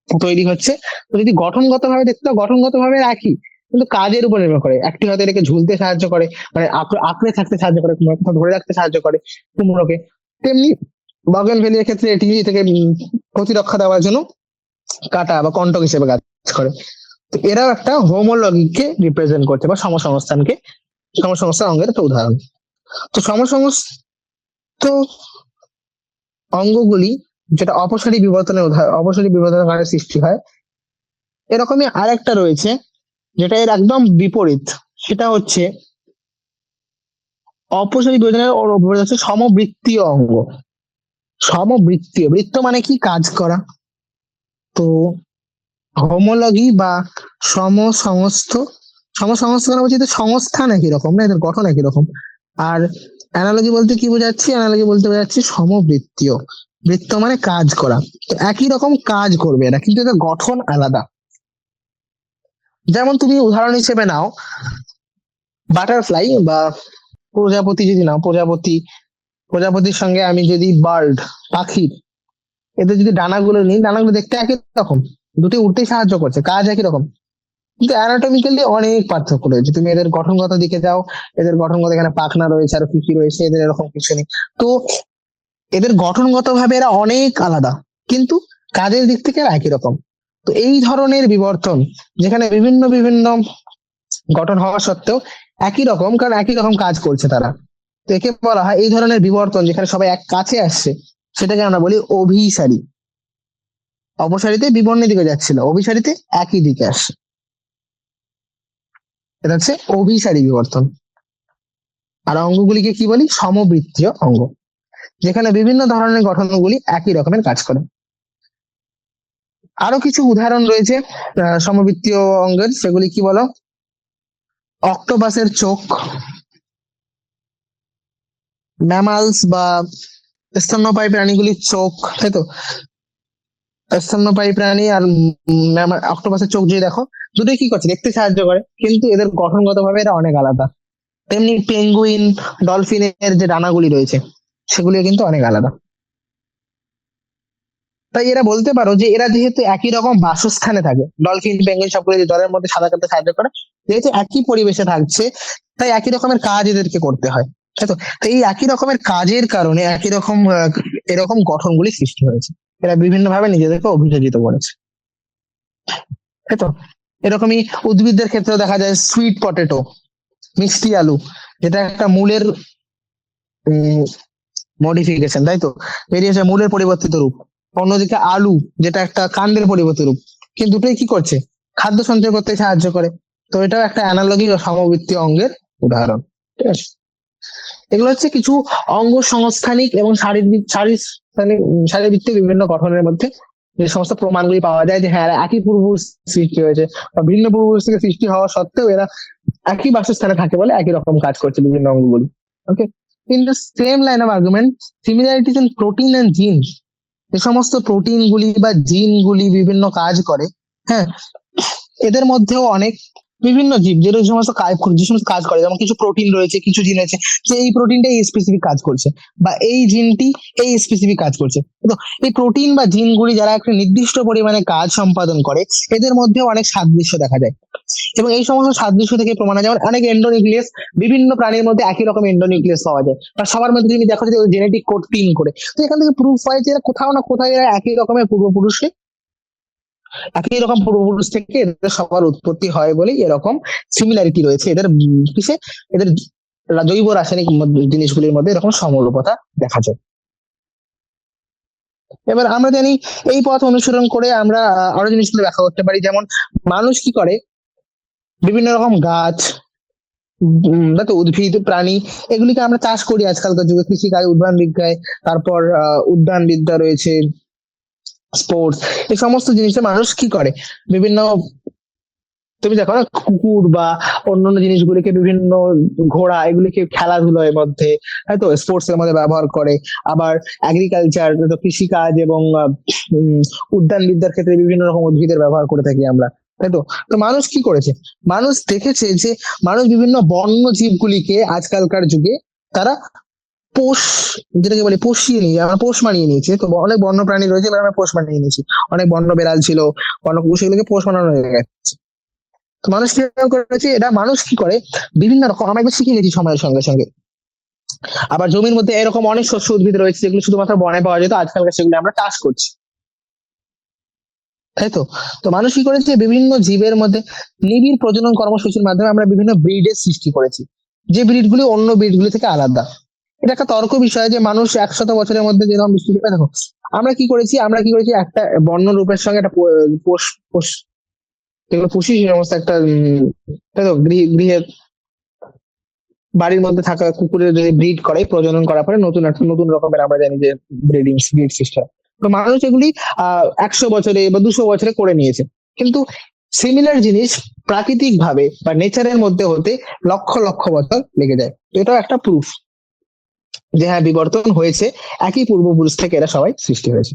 তৈরি হচ্ছে। তো যদি গঠনগত ভাবে দেখতে হয়, গঠনগত ভাবে একই, কিন্তু কাজের উপর নির্ভর করে। একটি হয়তো এটাকে ঝুলতে সাহায্য করে, মানে আঁকড়ে থাকতে সাহায্য করে, কুমড়ো কোথাও ধরে রাখতে সাহায্য করে কুমড়োকে, তেমনি বগেন ভেলিয়ার ক্ষেত্রে এটি থেকে প্রতিরক্ষা দেওয়ার জন্য কাটা বা কন্টক হিসেবে কাজ করে। তো এরাও একটা হোমোলজিকে রিপ্রেজেন্ট করছে বা সমসংস্থানকে, সমসংস্থান অঙ্গের একটা উদাহরণ। তো সমসংস্থ অঙ্গগুলি যেটা অপসারী বিবর্তনের অপসারী বিবর্তনের কারণে সৃষ্টি হয়, এরকমই আরেকটা রয়েছে যেটা এর একদম বিপরীত, সেটা হচ্ছে অপসারী বিবর্তনের বিপরীত হচ্ছে সমবৃত্তীয় অঙ্গ। সমবৃত্তীয়, বৃত্ত মানে কি? কাজ করা। তো হোমোলগি বা সমসংস্থ, সমসংস্থ মানে বলছি সংস্থান একই রকম না, এদের গঠন একই রকম। আর অ্যানালজি বলতে কি বোঝাচ্ছি? অ্যানালজি বলতে বোঝাচ্ছি সমবৃত্তীয়, বৃত্ত মানে কাজ করা। তো একই রকম কাজ করবে এরা, কিন্তু এদের গঠন আলাদা। যেমন তুমি উদাহরণ হিসেবে নাও বাটারফ্লাই বা প্রজাপতি, যদি নাও প্রজাপতি, প্রজাপতির সঙ্গে আমি যদি বার্ড, পাখির, এদের যদি ডানাগুলো নিই, ডানাগুলো দেখতে একই রকম, দুটি উঠতেই সাহায্য করছে, কাজ একই রকম, কিন্তু অ্যানাটমিক্যালি অনেক পার্থক্য রয়েছে। তুমি এদের গঠনগত দিকে যাও, এদের গঠনগত এখানে পাখনা রয়েছে আর কি কি রয়েছে, এদের এরকম কিছু নেই। তো এদের গঠনগত ভাবে এরা অনেক আলাদা, কিন্তু কাজের দিক থেকে এরা একই রকম। তো এই ধরনের বিবর্তন, যেখানে বিভিন্ন বিভিন্ন গঠন হওয়া সত্ত্বেও একই রকম, কারণ একই রকম কাজ করছে তারা, তো একে বলা হয়, এই ধরনের বিবর্তন যেখানে সবাই এক কাছে আসছে, সেটাকে আমরা বলি অভিসারী। অপসারিতে বিবর্ণের দিকে যাচ্ছিল, অভিসারিতে একই দিকে আসছে, এটা হচ্ছে অভিসারী বিবর্তন। আর অঙ্গগুলিকে কি বলি? সমবৃত্তীয় অঙ্গ, যেখানে বিভিন্ন ধরনের গঠনগুলি একই রকমের কাজ করে। আরো কিছু উদাহরণ রয়েছে সমবৃত্তীয় অঙ্গের, সেগুলি কি বলো? অক্টোপাসের চোখ, ম্যামালস বা স্তন্যপায়ী প্রাণীগুলির চোখ, তাই তো, স্তন্যপায়ী প্রাণী আর অক্টোপাসের চোখ যদি দেখো, দুটোই কি করছে? দেখতে সাহায্য করে, কিন্তু এদের গঠনগত ভাবে এরা অনেক আলাদা। তেমনি পেঙ্গুইন, ডলফিনের যে ডানাগুলি রয়েছে, সেগুলিও কিন্তু অনেক আলাদা। তাই এরা বলতে পারো যে এরা যেহেতু একই রকম বাসস্থানে থাকে, ডলফিন, পেঙ্গুইন সবগুলো যে জলের মধ্যে সাঁতার কাটতে সাহায্য করে, যেহেতু একই পরিবেশে থাকছে, তাই একই রকমের কাজ এদেরকে করতে হয়, তাই তো। তো এই একই রকমের কাজের কারণে একই রকম এরকম গঠনগুলি সৃষ্টি হয়েছে, এরা বিভিন্ন ভাবে নিজেদেরকে অভিযোজিত করেছে, তাই তো। এরকমই উদ্ভিদদের ক্ষেত্রে দেখা যায় সুইট পটেটো, মিষ্টি আলু, যেটা একটা মূলের মডিফিকেশন, তাই তো, বেরিয়েছে মূলের পরিবর্তিত রূপ। অন্যদিকে আলু, যেটা একটা কাণ্ডের পরিবর্তিত রূপ, কিন্তু দুটোই কি করছে? খাদ্য সঞ্চয় করতে সাহায্য করে। তো এটাও একটা অ্যানালগি বা সমবৃত্তীয় অঙ্গের উদাহরণ, ঠিক আছে। এগুলো হচ্ছে কিছু অঙ্গ সংস্থানিক এবং শারীরবৃত্তিক বিভিন্ন গঠনের মধ্যে যে সমস্ত প্রমাণগুলি পাওয়া যায় যে হ্যাঁ, এরা একই পূর্বপুরুষ সৃষ্টি হয়েছে, বা ভিন্ন পূর্বপুরুষ থেকে সৃষ্টি হওয়া সত্ত্বেও এরা একই বাসস্থানে থাকে বলে একই রকম কাজ করছে বিভিন্ন অঙ্গগুলি। Okay, in the same line of argument, similarities in protein and gene, যে সমস্ত প্রোটিন গুলি বা জিন গুলি বিভিন্ন কাজ করে, হ্যাঁ, এদের মধ্যেও অনেক বিভিন্ন জীব যে সমস্ত কাজ যে সমস্ত কাজ করে, যেমন কিছু প্রোটিন রয়েছে, কিছু জিন আছে যে এই প্রোটিনটা এই স্পেসিফিক কাজ করছে, বা এই জিনটি এই স্পেসিফিক কাজ করছে। তো এই প্রোটিন বা জিনগুলি যারা একটা নির্দিষ্ট পরিমাণে কাজ সম্পাদন করে, এদের মধ্যে অনেক সাদৃশ্য দেখা যায়। এবং এই সমস্ত সাদৃশ্য থেকে প্রমাণ হয়, যেমন অনেক এন্ডোনিউক্লিয়াস, বিভিন্ন প্রাণীর মধ্যে একই রকম এন্ডোনিউক্লিয়াস পাওয়া যায়, বা সবার মধ্যে তুমি দেখো যে জেনেটিক কোড 3 করে। তো এখান থেকে প্রুফ হয় যে এরা কোথাও না কোথাও এরা একই রকমের পূর্বপুরুষে, একই রকম পূর্বপুরুষ থেকে এদের সবার উৎপত্তি হয় বলেই এরকম সিমিলারিটি রয়েছে এদের কিসে, এদের জৈব রাসায়নিক জিনিসগুলির মধ্যে এরকম সমরূপতা দেখা যায়। এবার আমরা জানি এই পথ অনুসরণ করে আমরা আরো জিনিসগুলো ব্যাখ্যা করতে পারি, যেমন মানুষ কি করে বিভিন্ন রকম গাছ, তাই তো উদ্ভিদ প্রাণী, এগুলিকে আমরা চাষ করি আজকালকার যুগে, কৃষিকাজ, উদ্যান বিদ্যায়, তারপর উদ্যান বিদ্যা রয়েছে, স্পোর্টস, এই সমস্ত জিনিসে মানুষ কি করে বিভিন্ন, তুমি দেখো না কুকুর বা অন্যান্য জিনিসগুলিকে, বিভিন্ন ঘোড়া এগুলিকে খেলাধুলোর মধ্যে, হয়তো স্পোর্টস এর মধ্যে ব্যবহার করে। আবার এগ্রিকালচার, কৃষিকাজ এবং উদ্যান বিদ্যার ক্ষেত্রে বিভিন্ন রকম উদ্ভিদের ব্যবহার করে থাকি আমরা, তাই তো। তো মানুষ কি করেছে, মানুষ দেখেছে যে মানুষ বিভিন্ন বন্য জীবগুলিকে আজকালকার যুগে তারা পোষ, যেটাকে বলে পোষিয়ে নিয়ে, আমরা পোষ মানিয়ে নিয়েছি। তো অনেক বন্য প্রাণী রয়েছে, এবার আমরা পোষ মানিয়ে নিয়েছি। অনেক বন্য বেড়াল ছিল, বন্য কুকুর, সেগুলোকে পোষ মানানো হয়ে গেছে। তো মানুষ কি করেছে, এটা মানুষ কি করে বিভিন্ন রকম, আমরা এগুলো শিখে গেছি সময়ের সঙ্গে সঙ্গে। আবার জমির মধ্যে এরকম অনেক শস্য উদ্ভিদ রয়েছে যেগুলো শুধুমাত্র বনে পাওয়া যেত, আজকালকার সেগুলো আমরা চাষ করছি, তাই তো। তো মানুষ কি করেছে, বিভিন্ন জীবের মধ্যে নিবিড় প্রজনন কর্মসূচির মাধ্যমে আমরা বিভিন্ন ব্রিডের সৃষ্টি করেছি, যে ব্রিড গুলি অন্য ব্রিড গুলি থেকে আলাদা। এটা একটা তর্ক বিষয় যে মানুষ 100 বছরের মধ্যে যেরকম বিস্তৃতি পায়, দেখো আমরা কি করেছি একটা বন্য রূপের সঙ্গে একটা পোষ পোষ যেগুলো পুষি, সেই সমস্ত একটা তাই তো গৃহে বাড়ির মধ্যে থাকা কুকুরের যদি ব্রিড করে, প্রজনন করার পরে নতুন একটা নতুন রকমের আমরা জানি যে ব্রিড সিস্টেম। তো মানুষ এগুলি 100 বছরে বা 200 বছরে করে নিয়েছে। কিন্তু সিমিলার জিনিস প্রাকৃতিক ভাবে বা নেচারের মধ্যে হতে লক্ষ লক্ষ বছর লেগে যায়। তো এটাও একটা প্রুফ যে হ্যাঁ, বিবর্তন হয়েছে, একই পূর্বপুরুষ থেকে এরা সবাই সৃষ্টি হয়েছে।